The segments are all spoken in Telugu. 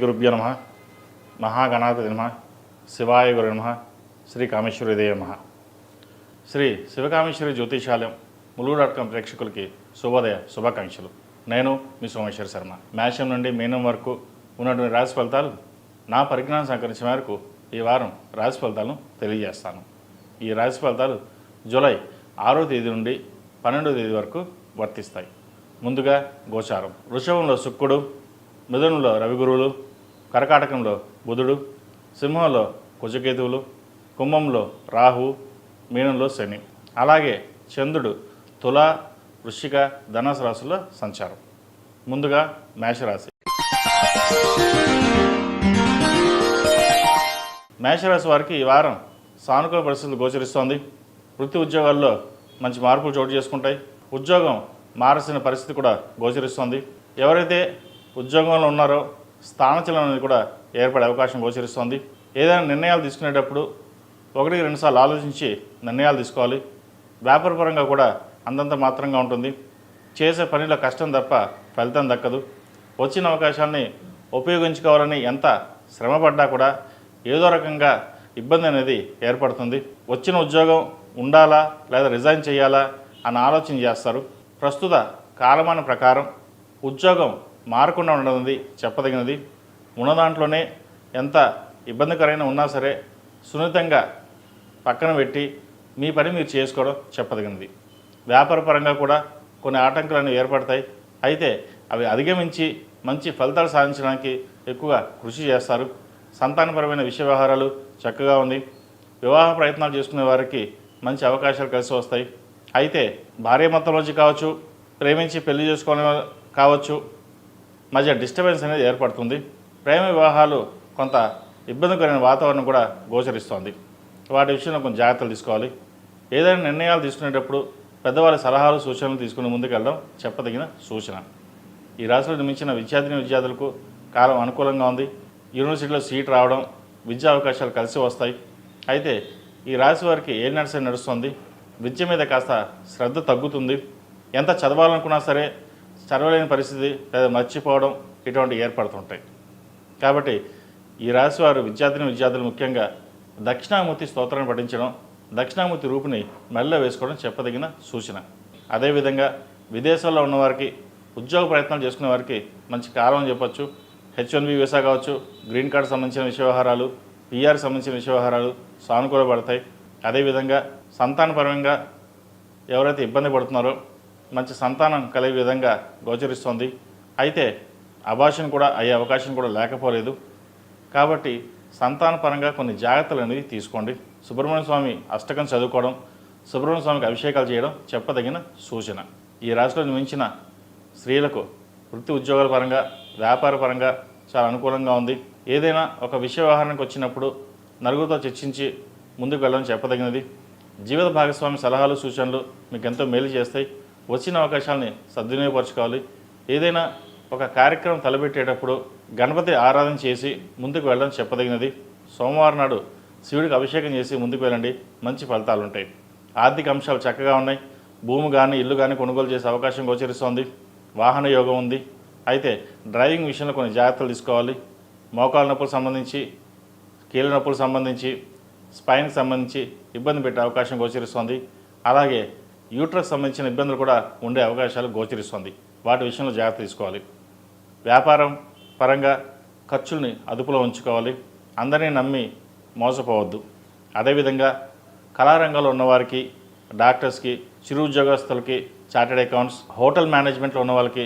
గురుభ్యో నమః. మహాగణాధిపతి నమః. శివాయ గురు నమః. శ్రీ కామేశ్వరీదేవి నమః. శ్రీ శివకామేశ్వరి జ్యోతిషాలయం ములుగు.com ప్రేక్షకులకి శుభోదయ శుభాకాంక్షలు. నేను మీ సోమేశ్వర శర్మ. మేషం నుండి మీనం వరకు ఉన్నటువంటి రాశి ఫలితాలు నా పరిజ్ఞానం సహకరించిన మేరకు ఈ వారం రాశి ఫలితాలను తెలియజేస్తాను. ఈ రాశి ఫలితాలు జూలై 6వ తేదీ నుండి 12వ తేదీ వరకు వర్తిస్తాయి. ముందుగా గోచారం. వృషభంలో శుక్రుడు, మిథునంలో రవిగురువులు, కర్కాటకంలో బుధుడు, సింహంలో కుజకేతువులు, కుంభంలో రాహు, మీనంలో శని. అలాగే చంద్రుడు తుల, వృశ్చిక, ధనుసు రాశుల్లో సంచారం. ముందుగా మేషరాశి. మేషరాశి వారికి ఈ వారం సానుకూల పరిస్థితులు గోచరిస్తోంది. వృత్తి ఉద్యోగాల్లో మంచి మార్పులు చోటు చేసుకుంటాయి. ఉద్యోగం మారాల్సిన పరిస్థితి కూడా గోచరిస్తోంది. ఎవరైతే ఉద్యోగంలో ఉన్నారో స్థానచలనం అనేది కూడా ఏర్పడే అవకాశం గోచరిస్తోంది. ఏదైనా నిర్ణయాలు తీసుకునేటప్పుడు 1-2 సార్లు ఆలోచించి నిర్ణయాలు తీసుకోవాలి. వ్యాపారపరంగా కూడా అంతంత మాత్రంగా ఉంటుంది. చేసే పనిలో కష్టం తప్ప ఫలితం దక్కదు. వచ్చిన అవకాశాన్ని ఉపయోగించుకోవాలని ఎంత శ్రమపడ్డా కూడా ఏదో రకంగా ఇబ్బంది అనేది ఏర్పడుతుంది. వచ్చిన ఉద్యోగం ఉండాలా లేదా రిజైన్ చేయాలా అని ఆలోచన చేస్తారు. ప్రస్తుత కాలమాన ప్రకారం ఉద్యోగం మారకుండా ఉండదు చెప్పదగినది. ఉన్న దాంట్లోనే ఎంత ఇబ్బందికరమైన ఉన్నా సరే సున్నితంగా పక్కన పెట్టి మీ పని మీరు చేసుకోవడం చెప్పదగినది. వ్యాపారపరంగా కూడా కొన్ని ఆటంకాలు ఏర్పడతాయి. అయితే అవి అధిగమించి మంచి ఫలితాలు సాధించడానికి ఎక్కువగా కృషి చేస్తారు. సంతానపరమైన విషయ వ్యవహారాలు చక్కగా ఉంది. వివాహ ప్రయత్నాలు చేసుకునే వారికి మంచి అవకాశాలు కలిసి వస్తాయి. అయితే భార్య మొత్తంలోంచి కావచ్చు, ప్రేమించి పెళ్లి చేసుకోవడం కావచ్చు, మధ్య డిస్టర్బెన్స్ అనేది ఏర్పడుతుంది. ప్రేమ వివాహాలు కొంత ఇబ్బందికరమైన వాతావరణం కూడా గోచరిస్తోంది. వాటి విషయంలో కొంచెం జాగ్రత్తలు తీసుకోవాలి. ఏదైనా నిర్ణయాలు తీసుకునేటప్పుడు పెద్దవారి సలహాలు సూచనలు తీసుకుని ముందుకెళ్ళడం చెప్పదగిన సూచన. ఈ రాశిలో నిర్మించిన విద్యార్థులకు కాలం అనుకూలంగా ఉంది. యూనివర్సిటీలో సీట్ రావడం, విద్యా అవకాశాలు కలిసి వస్తాయి. అయితే ఈ రాశి వారికి ఏలినాటి నడుస్తుంది. విద్య మీద కాస్త శ్రద్ధ తగ్గుతుంది. ఎంత చదవాలనుకున్నా సరే చదవలేని పరిస్థితి లేదా మర్చిపోవడం ఇటువంటి ఏర్పడుతుంటాయి. కాబట్టి ఈ రాశి వారు విద్యార్థులు ముఖ్యంగా దక్షిణామూర్తి స్తోత్రాన్ని పఠించడం, దక్షిణామూర్తి రూపుని మెడలో వేసుకోవడం చెప్పదగిన సూచన. అదేవిధంగా విదేశాల్లో ఉన్నవారికి, ఉద్యోగ ప్రయత్నాలు చేసుకునే వారికి మంచి కాలం అని చెప్పొచ్చు. H1B వీసా కావచ్చు, గ్రీన్ కార్డు సంబంధించిన విషయ వ్యవహారాలు, PR సంబంధించిన విషయ వ్యవహారాలు సానుకూలపడతాయి. అదేవిధంగా సంతానపరంగా ఎవరైతే ఇబ్బంది పడుతున్నారో మంచి సంతానం కలిగే విధంగా గోచరిస్తోంది. అయితే అబార్షన్ కూడా అయ్యే అవకాశం కూడా లేకపోలేదు. కాబట్టి సంతానపరంగా కొన్ని జాగ్రత్తలు అనేవి తీసుకోండి. సుబ్రహ్మణ్య స్వామి అష్టకం చదువుకోవడం, సుబ్రహ్మణ్య స్వామికి అభిషేకాలు చేయడం చెప్పదగిన సూచన. ఈ రాశిలో నిర్మించిన స్త్రీలకు వృత్తి ఉద్యోగాల పరంగా, వ్యాపార పరంగా చాలా అనుకూలంగా ఉంది. ఏదైనా ఒక విషయ వ్యవహారానికి వచ్చినప్పుడు నలుగురితో చర్చించి ముందుకు వెళ్ళడం చెప్పదగినది. జీవిత భాగస్వామి సలహాలు సూచనలు మీకు ఎంతో మేలు చేస్తాయి. వచ్చిన అవకాశాలని సద్వినియోగపరచుకోవాలి. ఏదైనా ఒక కార్యక్రమం తలపెట్టేటప్పుడు గణపతి ఆరాధన చేసి ముందుకు వెళ్ళడం చెప్పదగినది. సోమవారం నాడు శివుడికి అభిషేకం చేసి ముందుకు వెళ్ళండి, మంచి ఫలితాలు ఉంటాయి. ఆర్థిక అంశాలు చక్కగా ఉన్నాయి. భూమి కానీ ఇల్లు కానీ కొనుగోలు చేసే అవకాశం గోచరిస్తోంది. వాహన యోగం ఉంది. అయితే డ్రైవింగ్ విషయంలో కొన్ని జాగ్రత్తలు తీసుకోవాలి. మోకాళ్ళ నొప్పులకు సంబంధించి, కీళ్ళ నొప్పులకు సంబంధించి, స్పైన్కి సంబంధించి ఇబ్బంది పెట్టే అవకాశం గోచరిస్తోంది. అలాగే యూట్రస్ సంబంధించిన ఇబ్బందులు కూడా ఉండే అవకాశాలు గోచరిస్తోంది. వాటి విషయంలో జాగ్రత్త తీసుకోవాలి. వ్యాపారం పరంగా ఖర్చుల్ని అదుపులో ఉంచుకోవాలి. అందరినీ నమ్మి మోసపోవద్దు. అదేవిధంగా కళారంగంలో ఉన్నవారికి, డాక్టర్స్కి, చిరు ఉద్యోగస్తులకి, చార్టెడ్ అకౌంట్స్, హోటల్ మేనేజ్మెంట్లో ఉన్న వాళ్ళకి,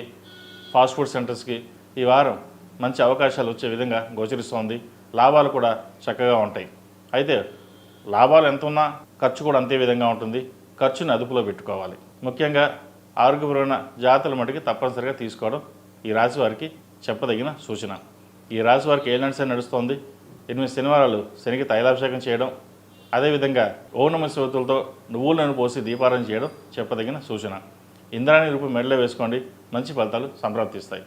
ఫాస్ట్ ఫుడ్ సెంటర్స్కి ఈ వారం మంచి అవకాశాలు వచ్చే విధంగా గోచరిస్తోంది. లాభాలు కూడా చక్కగా ఉంటాయి. అయితే లాభాలు ఎంత ఉన్నా ఖర్చు కూడా అంతే విధంగా ఉంటుంది. ఖర్చుని అదుపులో పెట్టుకోవాలి. ముఖ్యంగా ఆరోగ్యపరమైన జాగ్రత్తల మటుకి తప్పనిసరిగా తీసుకోవడం ఈ రాశి వారికి చెప్పదగిన సూచన. ఈ రాశి వారికి ఏలినాటి నడుస్తోంది. 8 శనివారాలు శనికి తైలాభిషేకం చేయడం, అదేవిధంగా ఓం నమః శివాయతో నువ్వుల నూనె పోసి దీపారాధన చేయడం చెప్పదగిన సూచన. ఇంద్రాణి రూపు మెడలో వేసుకోండి, మంచి ఫలితాలు సంప్రాప్తిస్తాయి.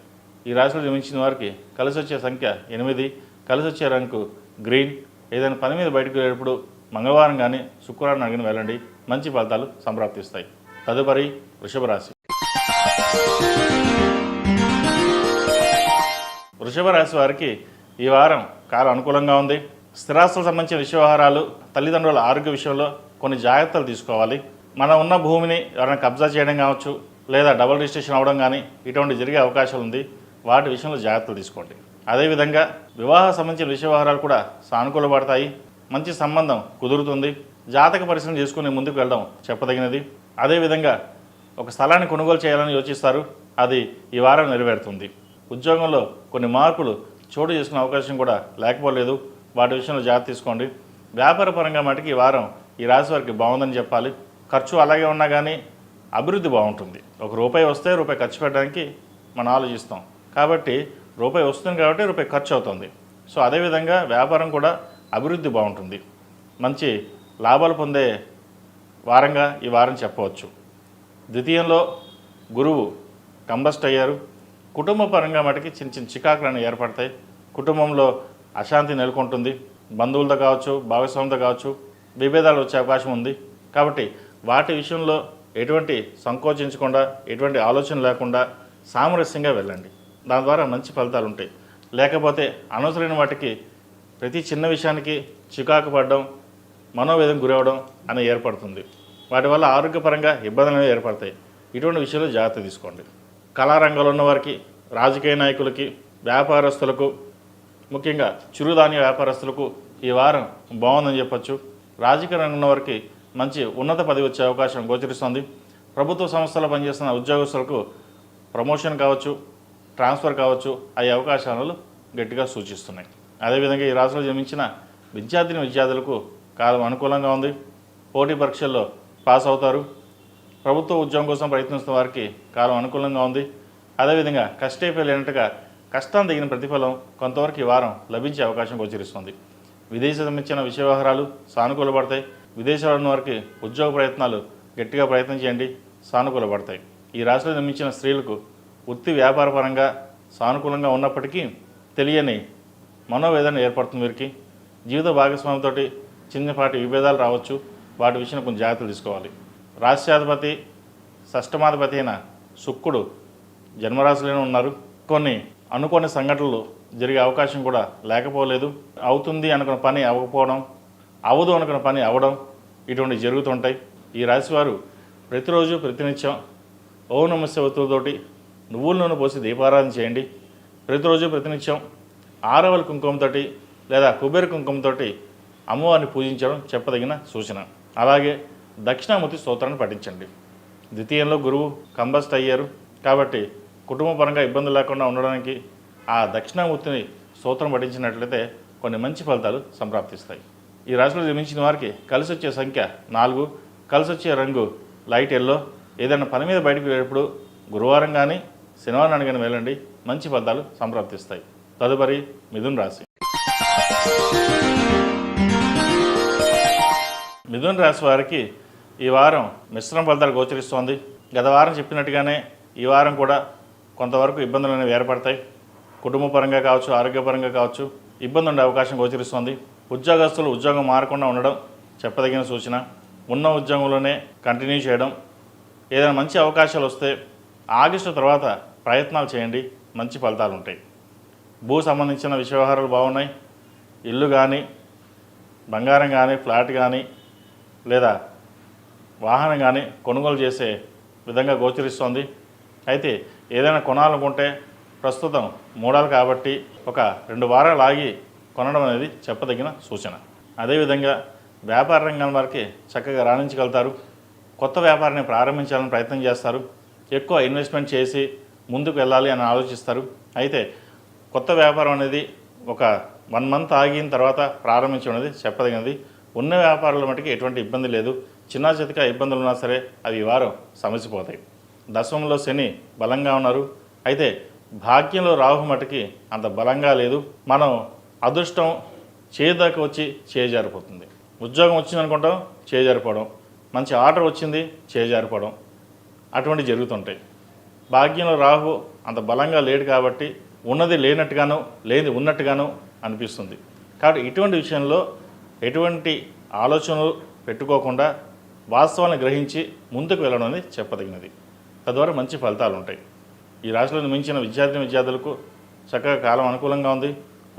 ఈ రాశిలో జన్మించిన వారికి కలిసి వచ్చే సంఖ్య 8, కలిసి వచ్చే రంగు గ్రీన్. ఏదైనా పని మీద బయటకు వెళ్ళేటప్పుడు మంగళవారం కానీ శుక్రవారం అడిగిన వెళ్ళండి, మంచి ఫలితాలు సంప్రాప్తిస్తాయి. తదుపరి వృషభ రాశి. వృషభ రాశి వారికి ఈ వారం కాలం అనుకూలంగా ఉంది. స్థిరాస్తులకు సంబంధించిన వ్యవహారాలు, తల్లిదండ్రుల ఆరోగ్య విషయంలో కొన్ని జాగ్రత్తలు తీసుకోవాలి. మనం ఉన్న భూమిని ఎవరైనా కబ్జా చేయడం కావచ్చు, లేదా డబుల్ రిజిస్ట్రేషన్ అవ్వడం కానీ ఇటువంటి జరిగే అవకాశాలు ఉంది. వాటి విషయంలో జాగ్రత్తలు తీసుకోండి. అదేవిధంగా వివాహ సంబంధించిన వ్యవహారాలు కూడా సానుకూలపడతాయి. మంచి సంబంధం కుదురుతుంది. జాతక పరిశీలన చేసుకుని ముందుకు వెళ్ళడం చెప్పదగినది. అదేవిధంగా ఒక స్థలాన్ని కొనుగోలు చేయాలని యోచిస్తారు, అది ఈ వారం నెరవేరుతుంది. ఉద్యోగంలో కొన్ని మార్పులు చోటు చేసుకునే అవకాశం కూడా లేకపోలేదు. వాటి విషయంలో జాగ్రత్త తీసుకోండి. వ్యాపార పరంగా మటుకు ఈ వారం ఈ రాశి వారికి బాగుందని చెప్పాలి. ఖర్చు అలాగే ఉన్నా కానీ అభివృద్ధి బాగుంటుంది. ₹1 వస్తే రూపాయి ఖర్చు పెట్టడానికి మనం ఆలోచిస్తాం. కాబట్టి రూపాయి వస్తుంది కాబట్టి రూపాయి ఖర్చు అవుతుంది. సో అదేవిధంగా వ్యాపారం కూడా అభివృద్ధి బాగుంటుంది. మంచి లాభాలు పొందే వారంగా ఈ వారం చెప్పవచ్చు. ద్వితీయంలో గురువు కంబస్ట్ అయ్యారు. కుటుంబ పరంగా మటుకి చిన్న చిన్న చికాకులను ఏర్పడతాయి. కుటుంబంలో అశాంతి నెలకొంటుంది. బంధువులతో కావచ్చు, భాగస్వామితో కావచ్చు విభేదాలు వచ్చే అవకాశం ఉంది. కాబట్టి వాటి విషయంలో ఎటువంటి సంకోచించకుండా, ఎటువంటి ఆలోచన లేకుండా సామరస్యంగా వెళ్ళండి. దాని ద్వారా మంచి ఫలితాలు ఉంటాయి. లేకపోతే అనవసరమైన వాటికి ప్రతి చిన్న విషయానికి చికాకు పడడం, మనోవేదన గురవడం అనేది ఏర్పడుతుంది. వాటి వల్ల ఆరోగ్యపరంగా ఇబ్బందులు అనేవి ఏర్పడతాయి. ఇటువంటి విషయాలు జాగ్రత్త తీసుకోండి. కళారంగంలో ఉన్న వారికి, రాజకీయ నాయకులకి, వ్యాపారస్తులకు, ముఖ్యంగా చిరుధాన్య వ్యాపారస్తులకు ఈ వారం బాగుందని చెప్పచ్చు. రాజకీయ రంగంలో ఉన్న వారికి మంచి ఉన్నత పదవి వచ్చే అవకాశం గోచరిస్తుంది. ప్రభుత్వ సంస్థలో పనిచేస్తున్న ఉద్యోగస్తులకు ప్రమోషన్ కావచ్చు, ట్రాన్స్ఫర్ కావచ్చు అయ్యే అవకాశాలు గట్టిగా సూచిస్తున్నాయి. అదేవిధంగా ఈ రాశిలో జన్మించిన విద్యార్థులకు కాలం అనుకూలంగా ఉంది. పోటీ పరీక్షల్లో పాస్ అవుతారు. ప్రభుత్వ ఉద్యోగం కోసం ప్రయత్నిస్తున్న వారికి కాలం అనుకూలంగా ఉంది. అదేవిధంగా కష్టైపోయి లేనట్టుగా కష్టం తగిన ప్రతిఫలం కొంతవరకు ఈ వారం లభించే అవకాశం గోచరిస్తుంది. విదేశీ సంబంధించిన వ్యవహారాలు సానుకూలపడతాయి. విదేశాల్లో ఉన్న వారికి ఉద్యోగ ప్రయత్నాలు గట్టిగా ప్రయత్నం చేయండి, సానుకూలపడతాయి. ఈ రాశిలో జన్మించిన స్త్రీలకు వృత్తి వ్యాపార పరంగా సానుకూలంగా ఉన్నప్పటికీ తెలియని మనోవేదన ఏర్పడుతుంది. వీరికి జీవిత భాగస్వామితో చిన్నపాటి విభేదాలు రావచ్చు. వాటి విషయంలో కొంచెం జాగ్రత్తలు తీసుకోవాలి. రాష్ట్రాధిపతి షష్టమాధిపతి అయిన శుక్రుడు జన్మరాశిలోనే ఉన్నారు. కొన్ని అనుకోని సంఘటనలు జరిగే అవకాశం కూడా లేకపోలేదు. అవుతుంది అనుకున్న పని అవ్వకపోవడం, అవదు అనుకున్న పని అవ్వడం ఇటువంటి జరుగుతుంటాయి. ఈ రాశివారు ప్రతిరోజు ప్రతినిత్యం ఓం నమః శివాయతోటి నువ్వుల నూనె పోసి దీపారాధన చేయండి. ప్రతిరోజు ప్రతినిత్యం ఆరవల కుంకుమతో లేదా కుబేర కుంకుమతో అమ్మవారిని పూజించడం చెప్పదగిన సూచన. అలాగే దక్షిణామూర్తి స్తోత్రాన్ని పఠించండి. ద్వితీయంలో గురువు కంబస్ట్ అయ్యారు కాబట్టి కుటుంబ పరంగా ఇబ్బందులు లేకుండా ఉండడానికి ఆ దక్షిణామూర్తిని స్తోత్రం పఠించినట్లయితే కొన్ని మంచి ఫలితాలు సంప్రాప్తిస్తాయి. ఈ రాశిలో జన్మించిన వారికి కలిసి వచ్చే సంఖ్య 4, కలిసి వచ్చే రంగు లైట్ ఎల్లో. ఏదైనా పని మీద బయటకు వెళ్ళేటప్పుడు గురువారం కానీ శనివారం కానీ వెళ్ళండి, మంచి ఫలితాలు సంప్రాప్తిస్తాయి. తదుపరి మిథున రాశి. మిథున రాశి వారికి ఈ వారం మిశ్రమ ఫలితాలు గోచరిస్తోంది. గత వారం చెప్పినట్టుగానే ఈ వారం కూడా కొంతవరకు ఇబ్బందులు అనేవి ఏర్పడతాయి. కుటుంబ పరంగా కావచ్చు, ఆరోగ్యపరంగా కావచ్చు ఇబ్బంది ఉండే అవకాశం గోచరిస్తోంది. ఉద్యోగస్తులు ఉద్యోగం మారకుండా ఉండడం చెప్పదగిన సూచన. ఉన్న ఉద్యోగంలోనే కంటిన్యూ చేయడం. ఏదైనా మంచి అవకాశాలు వస్తే ఆగస్టు తర్వాత ప్రయత్నాలు చేయండి, మంచి ఫలితాలు ఉంటాయి. భూ సంబంధించిన వ్యవహారాలు బాగున్నాయి. ఇల్లు కానీ, బంగారం కానీ, ఫ్లాట్ కానీ లేదా వాహనం కానీ కొనుగోలు చేసే విధంగా గోచరిస్తోంది. అయితే ఏదైనా కొనాలనుకుంటే ప్రస్తుతం మూడాలు కాబట్టి ఒక 2 వారాలు ఆగి కొనడం అనేది చెప్పదగిన సూచన. అదేవిధంగా వ్యాపార రంగం వారికి చక్కగా రాణించగలుగుతారు. కొత్త వ్యాపారాన్ని ప్రారంభించాలని ప్రయత్నం చేస్తారు. ఎక్కువ ఇన్వెస్ట్మెంట్ చేసి ముందుకు వెళ్ళాలి అని ఆలోచిస్తారు. అయితే కొత్త వ్యాపారం అనేది ఒక 1 మంత్ ఆగిన తర్వాత ప్రారంభించడం అనేది చెప్పదగినది. ఉన్న వ్యాపారాల మటుకు ఎటువంటి ఇబ్బంది లేదు. చిన్న చితక ఇబ్బందులు ఉన్నా సరే అవి ఈ వారం సమసిపోతాయి. దశమంలో శని బలంగా ఉన్నారు. అయితే భాగ్యంలో రాహు మటుకి అంత బలంగా లేదు. మనం అదృష్టం చేదాకా వచ్చి చేజారిపోతుంది. ఉద్యోగం వచ్చింది అనుకుంటాం, చేజారిపోవడం. మంచి ఆర్డర్ వచ్చింది, చేజారిపోవడం అటువంటి జరుగుతుంటాయి. భాగ్యంలో రాహు అంత బలంగా లేడు కాబట్టి ఉన్నది లేనట్టుగాను, లేనిది ఉన్నట్టుగాను అనిపిస్తుంది. కాబట్టి ఇటువంటి విషయంలో ఎటువంటి ఆలోచనలు పెట్టుకోకుండా వాస్తవాన్ని గ్రహించి ముందుకు వెళ్ళడం అనేది చెప్పదగినది. తద్వారా మంచి ఫలితాలు ఉంటాయి. ఈ రాశిలో మించిన విద్యార్థులకు చక్కగా కాలం అనుకూలంగా ఉంది.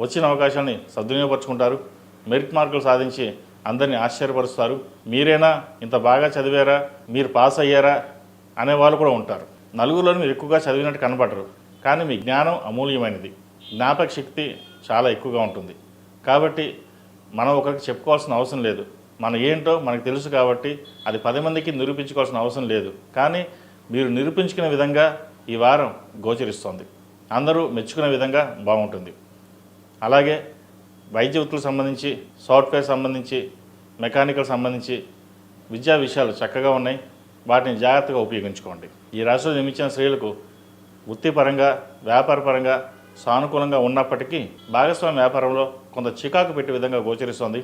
వచ్చిన అవకాశాన్ని సద్వినియోగపరుచుకుంటారు. మెరిట్ మార్కులు సాధించి అందరినీ ఆశ్చర్యపరుస్తారు. మీరేనా ఇంత బాగా చదివారా, మీరు పాస్ అయ్యారా అనేవాళ్ళు కూడా ఉంటారు. నలుగురిలో మీరు ఎక్కువగా చదివినట్టు కనబడరు, కానీ మీ జ్ఞానం అమూల్యమైనది. జ్ఞాపక శక్తి చాలా ఎక్కువగా ఉంటుంది. కాబట్టి మనం ఒకరికి చెప్పుకోవాల్సిన అవసరం లేదు. మనం ఏంటో మనకు తెలుసు కాబట్టి అది 10 మందికి నిరూపించుకోవాల్సిన అవసరం లేదు. కానీ మీరు నిరూపించుకునే విధంగా ఈ వారం గోచరిస్తోంది. అందరూ మెచ్చుకునే విధంగా బాగుంటుంది. అలాగే వైద్య వృత్తులకు సంబంధించి, సాఫ్ట్వేర్ సంబంధించి, మెకానికల్ సంబంధించి విద్యా విషయాలు చక్కగా ఉన్నాయి. వాటిని జాగ్రత్తగా ఉపయోగించుకోండి. ఈ రాశిలో జన్మించిన స్త్రీలకు వృత్తిపరంగా, వ్యాపారపరంగా సానుకూలంగా ఉన్నప్పటికీ భాగస్వామి వ్యాపారంలో కొంత చికాకు పెట్టే విధంగా గోచరిస్తోంది.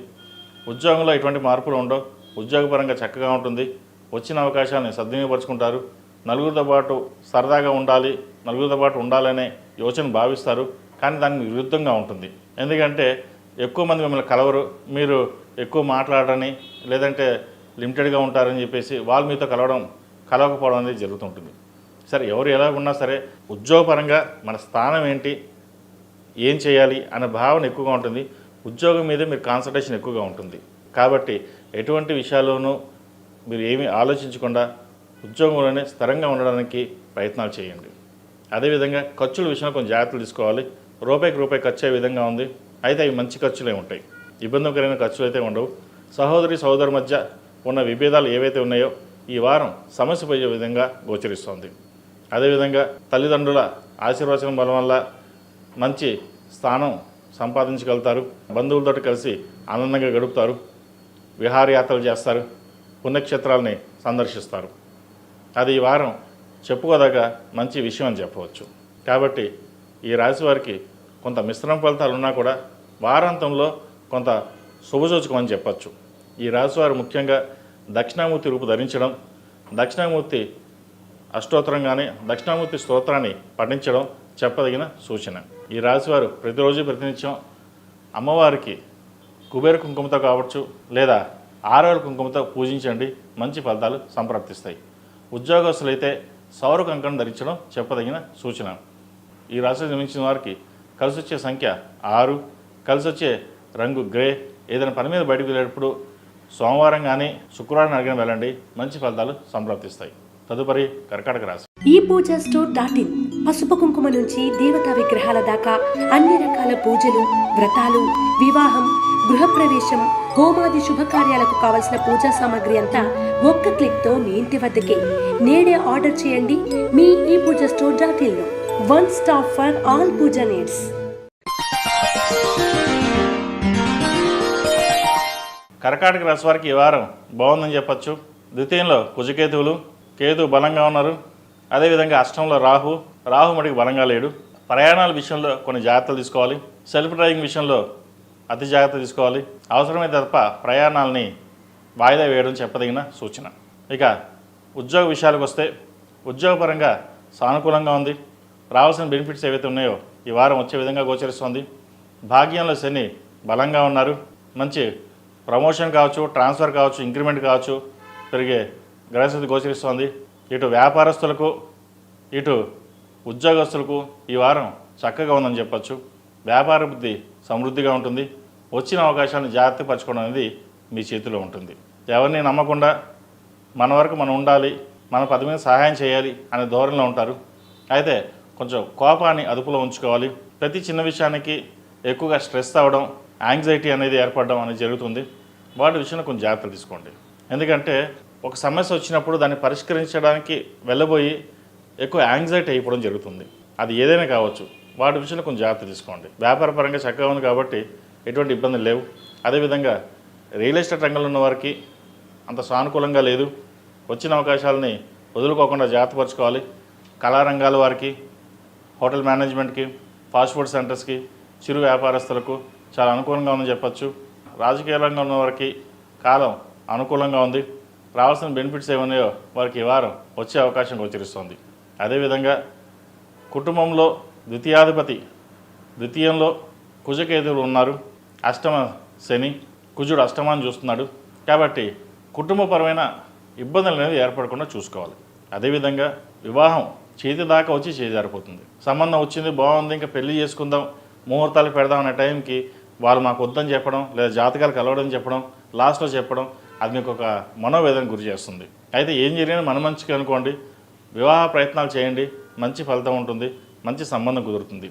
ఉద్యోగంలో ఎటువంటి మార్పులు ఉండవు. ఉద్యోగపరంగా చక్కగా ఉంటుంది. వచ్చిన అవకాశాన్ని సద్వినియోగపరుచుకుంటారు. నలుగురితో పాటు సరదాగా ఉండాలి, నలుగురితో పాటు ఉండాలనే యోచన భావిస్తారు. కానీ దానికి విరుద్ధంగా ఉంటుంది. ఎందుకంటే ఎక్కువ మంది మిమ్మల్ని కలవరు, మీరు ఎక్కువ మాట్లాడరని, లేదంటే లిమిటెడ్గా ఉంటారని చెప్పేసి వాళ్ళు మీతో కలవకపోవడం అనేది జరుగుతుంటుంది. సరే, ఎవరు ఎలా ఉన్నా సరే ఉద్యోగపరంగా మన స్థానం ఏంటి, ఏం చేయాలి అనే భావన ఎక్కువగా ఉంటుంది. ఉద్యోగం మీద మీరు కాన్సన్ట్రేషన్ ఎక్కువగా ఉంటుంది. కాబట్టి ఎటువంటి విషయాల్లోనూ మీరు ఏమీ ఆలోచించకుండా ఉద్యోగంలోనే స్థిరంగా ఉండడానికి ప్రయత్నాలు చేయండి. అదేవిధంగా ఖర్చుల విషయంలో కొంచెం జాగ్రత్తలు తీసుకోవాలి. రూపాయికి రూపాయి ఖర్చు అయ్యే విధంగా ఉంది. అయితే అవి మంచి ఖర్చులే ఉంటాయి, ఇబ్బందికరమైన ఖర్చులు అయితే ఉండవు. సహోదరి మధ్య ఉన్న విభేదాలు ఏవైతే ఉన్నాయో ఈ వారం సమస్య పోయే విధంగా గోచరిస్తోంది. అదేవిధంగా తల్లిదండ్రుల ఆశీర్వచనం బలం వల్ల మంచి స్థానం సంపాదించగలుగుతారు. బంధువులతో కలిసి ఆనందంగా గడుపుతారు. విహారయాత్రలు చేస్తారు. పుణ్యక్షేత్రాలని సందర్శిస్తారు. అది ఈ వారం చెప్పుకోదగ్గ మంచి విషయం అని చెప్పవచ్చు. కాబట్టి ఈ రాశి వారికి కొంత మిశ్రమ ఫలితాలు ఉన్నా కూడా వారాంతంలో కొంత శుభసూచకం అని చెప్పచ్చు. ఈ రాశి వారు ముఖ్యంగా దక్షిణామూర్తి రూపు ధరించడం, దక్షిణామూర్తి అష్టోత్తరం కానీ దక్షిణామూర్తి స్తోత్రాన్ని పఠించడం చెప్పదగిన సూచన. ఈ రాశివారు ప్రతిరోజు ప్రతినిత్యం అమ్మవారికి కుబేర కుంకుమతో కావచ్చు, లేదా ఆరవల కుంకుమతో పూజించండి. మంచి ఫలితాలు సంప్రాప్తిస్తాయి. ఉద్యోగస్తులైతే సౌర కంకణం ధరించడం చెప్పదగిన సూచన. ఈ రాశిలో జన్మించిన వారికి కలిసి వచ్చే సంఖ్య 6, కలిసి వచ్చే రంగు గ్రే. ఏదైనా పని మీద బయటకు వెళ్ళేటప్పుడు సోమవారం కానీ శుక్రవారం అడిగిన వెళ్ళండి. మంచి ఫలితాలు సంప్రాప్తిస్తాయి. తదుపరి కర్కాటక రాశి. ఈ పూజా స్టోర్ .in పసుపు కుంకుమ నుంచి దేవతా విగ్రహాల దాకా అన్ని రకాల పూజలు, వ్రతాలు, వివాహం, గృహప్రవేశం, హోమాది శుభకార్యాలకు కావలసిన పూజా సామాగ్రి అంతా ఒక్క క్లిక్ తో మీ ఇంటి వద్దకే. నేడే ఆర్డర్ చేయండి మీ ఈ పూజా స్టోర్ .in లో. One stop for all Puja needs. కర్కాటక రాశి వారికి ఈ వారం బాగుందని చెప్పచ్చు. ద్వితీయంలో కుజకేతువులు, కేతు బలంగా ఉన్నారు. అదేవిధంగా అష్టంలో రాహు మడికి బలంగా లేడు. ప్రయాణాల విషయంలో కొన్ని జాగ్రత్తలు తీసుకోవాలి. సెల్ఫ్ డ్రైవింగ్ విషయంలో అతి జాగ్రత్త తీసుకోవాలి. అవసరమైతే తప్ప ప్రయాణాలని వాయిదా వేయడం చెప్పదగిన సూచన. ఇక ఉద్యోగ విషయాలకు వస్తే ఉద్యోగపరంగా సానుకూలంగా ఉంది. రావాల్సిన బెనిఫిట్స్ ఏవైతే ఉన్నాయో ఈ వారం వచ్చే విధంగా గోచరిస్తుంది. భాగ్యంలో శని బలంగా ఉన్నారు. మంచి ప్రమోషన్ కావచ్చు, ట్రాన్స్ఫర్ కావచ్చు, ఇంక్రిమెంట్ కావచ్చు పెరిగే గ్రహస్థితి గోచరిస్తోంది. ఇటు వ్యాపారస్తులకు, ఇటు ఉద్యోగస్తులకు ఈ వారం చక్కగా ఉందని చెప్పచ్చు. వ్యాపార బుద్ధి సమృద్ధిగా ఉంటుంది. వచ్చిన అవకాశాన్ని జాగ్రత్త పరచుకోవడం అనేది మీ చేతిలో ఉంటుంది. ఎవరిని నమ్మకుండా మన వరకు మనం ఉండాలి, మన 10 మంది సహాయం చేయాలి అనే ధోరణిలో ఉంటారు. అయితే కొంచెం కోపాన్ని అదుపులో ఉంచుకోవాలి. ప్రతి చిన్న విషయానికి ఎక్కువగా స్ట్రెస్ అవ్వడం, యాంగ్జైటీ అనేది ఏర్పడడం అనేది జరుగుతుంది. వాటి విషయంలో కొంచెం జాగ్రత్తలు తీసుకోండి. ఎందుకంటే ఒక సమస్య వచ్చినప్పుడు దాన్ని పరిష్కరించడానికి వెళ్ళబోయి ఎక్కువ యాంగ్జైటీ అయిపోవడం జరుగుతుంది. అది ఏదైనా కావచ్చు. వాటి విషయంలో కొంచెం జాగ్రత్త తీసుకోండి. వ్యాపారపరంగా చక్కగా ఉంది కాబట్టి ఎటువంటి ఇబ్బందులు లేవు. అదేవిధంగా రియల్ ఎస్టేట్ రంగంలో ఉన్న వారికి అంత సానుకూలంగా లేదు. వచ్చిన అవకాశాలని వదులుకోకుండా జాగ్రత్తపరచుకోవాలి. కళారంగాల వారికి, హోటల్ మేనేజ్మెంట్కి, ఫాస్ట్ ఫుడ్ సెంటర్స్కి, చిరు వ్యాపారస్తులకు చాలా అనుకూలంగా ఉందని చెప్పచ్చు. రాజకీయ రంగంలో ఉన్న వారికి కాలం అనుకూలంగా ఉంది. రావాల్సిన బెనిఫిట్స్ ఏమున్నాయో వారికి ఈ వారం వచ్చే అవకాశం గోచరిస్తుంది. అదేవిధంగా కుటుంబంలో ద్వితీయాధిపతి ద్వితీయంలో కుజకేతువులు ఉన్నారు. అష్టమ శని, కుజుడు అష్టమాన్ని చూస్తున్నాడు. కాబట్టి కుటుంబపరమైన ఇబ్బందులు అనేవి ఏర్పడకుండా చూసుకోవాలి. అదేవిధంగా వివాహం చేతి దాకా వచ్చి చేజారిపోతుంది. సంబంధం వచ్చింది, బాగుంది, ఇంకా పెళ్లి చేసుకుందాం, ముహూర్తాలు పెడదాం అనే టైంకి వాళ్ళు మాకు వద్దని చెప్పడం, లేదా జాతకాలు కలవడం చెప్పడం, లాస్ట్లో చెప్పడం, అది మీకు ఒక మనోవేదన గురి చేస్తుంది. అయితే ఏం జరిగినా మన మంచికి అనుకోండి, వివాహ ప్రయత్నాలు చేయండి, మంచి ఫలితం ఉంటుంది, మంచి సంబంధం కుదురుతుంది.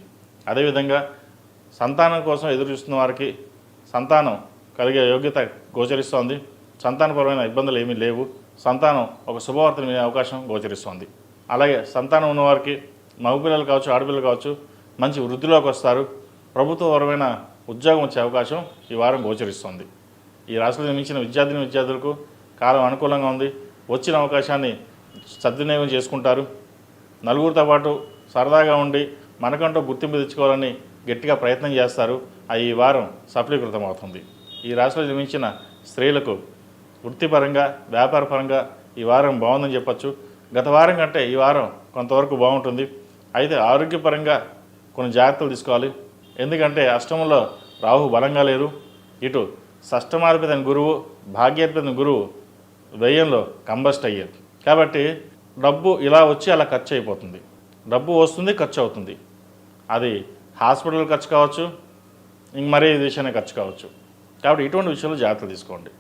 అదేవిధంగా సంతానం కోసం ఎదురు చూస్తున్న వారికి సంతానం కలిగే యోగ్యత గోచరిస్తోంది. సంతానపరమైన ఇబ్బందులు ఏమీ లేవు. సంతానం ఒక శుభవార్తను వినే అవకాశం గోచరిస్తోంది. అలాగే సంతానం ఉన్నవారికి మగపిల్లలు కావచ్చు, ఆడపిల్లలు కావచ్చు, మంచి వృద్ధిలోకి వస్తారు. ప్రభుత్వపరమైన ఉద్యోగం వచ్చే అవకాశం ఈ వారం గోచరిస్తోంది. ఈ రాశిలో జన్మించిన విద్యార్థులకు కాలం అనుకూలంగా ఉంది. వచ్చిన అవకాశాన్ని సద్వినియోగం చేసుకుంటారు. నలుగురితో పాటు సరదాగా ఉండి మనకంటూ గుర్తింపు తెచ్చుకోవాలని గట్టిగా ప్రయత్నం చేస్తారు. అది ఈ వారం సఫలీకృతం అవుతుంది. ఈ రాశిలో జన్మించిన స్త్రీలకు వృత్తిపరంగా, వ్యాపారపరంగా ఈ వారం బాగుందని చెప్పచ్చు. గత వారం కంటే ఈ వారం కొంతవరకు బాగుంటుంది. అయితే ఆరోగ్యపరంగా కొన్ని జాగ్రత్తలు తీసుకోవాలి. ఎందుకంటే అష్టమంలో రాహు బలంగా లేరు. ఇటు షష్టమాధిపతి గురువు, భాగ్యాధిపతి గురువు వ్యయంలో కంబస్ట్ అయ్యేది. కాబట్టి డబ్బు ఇలా వచ్చి అలా ఖర్చు అయిపోతుంది. డబ్బు వస్తుంది, ఖర్చు అవుతుంది. అది హాస్పిటల్ ఖర్చు కావచ్చు, ఇంక మరే విషయాన్ని ఖర్చు కావచ్చు. కాబట్టి ఇటువంటి విషయంలో జాగ్రత్తలు తీసుకోండి.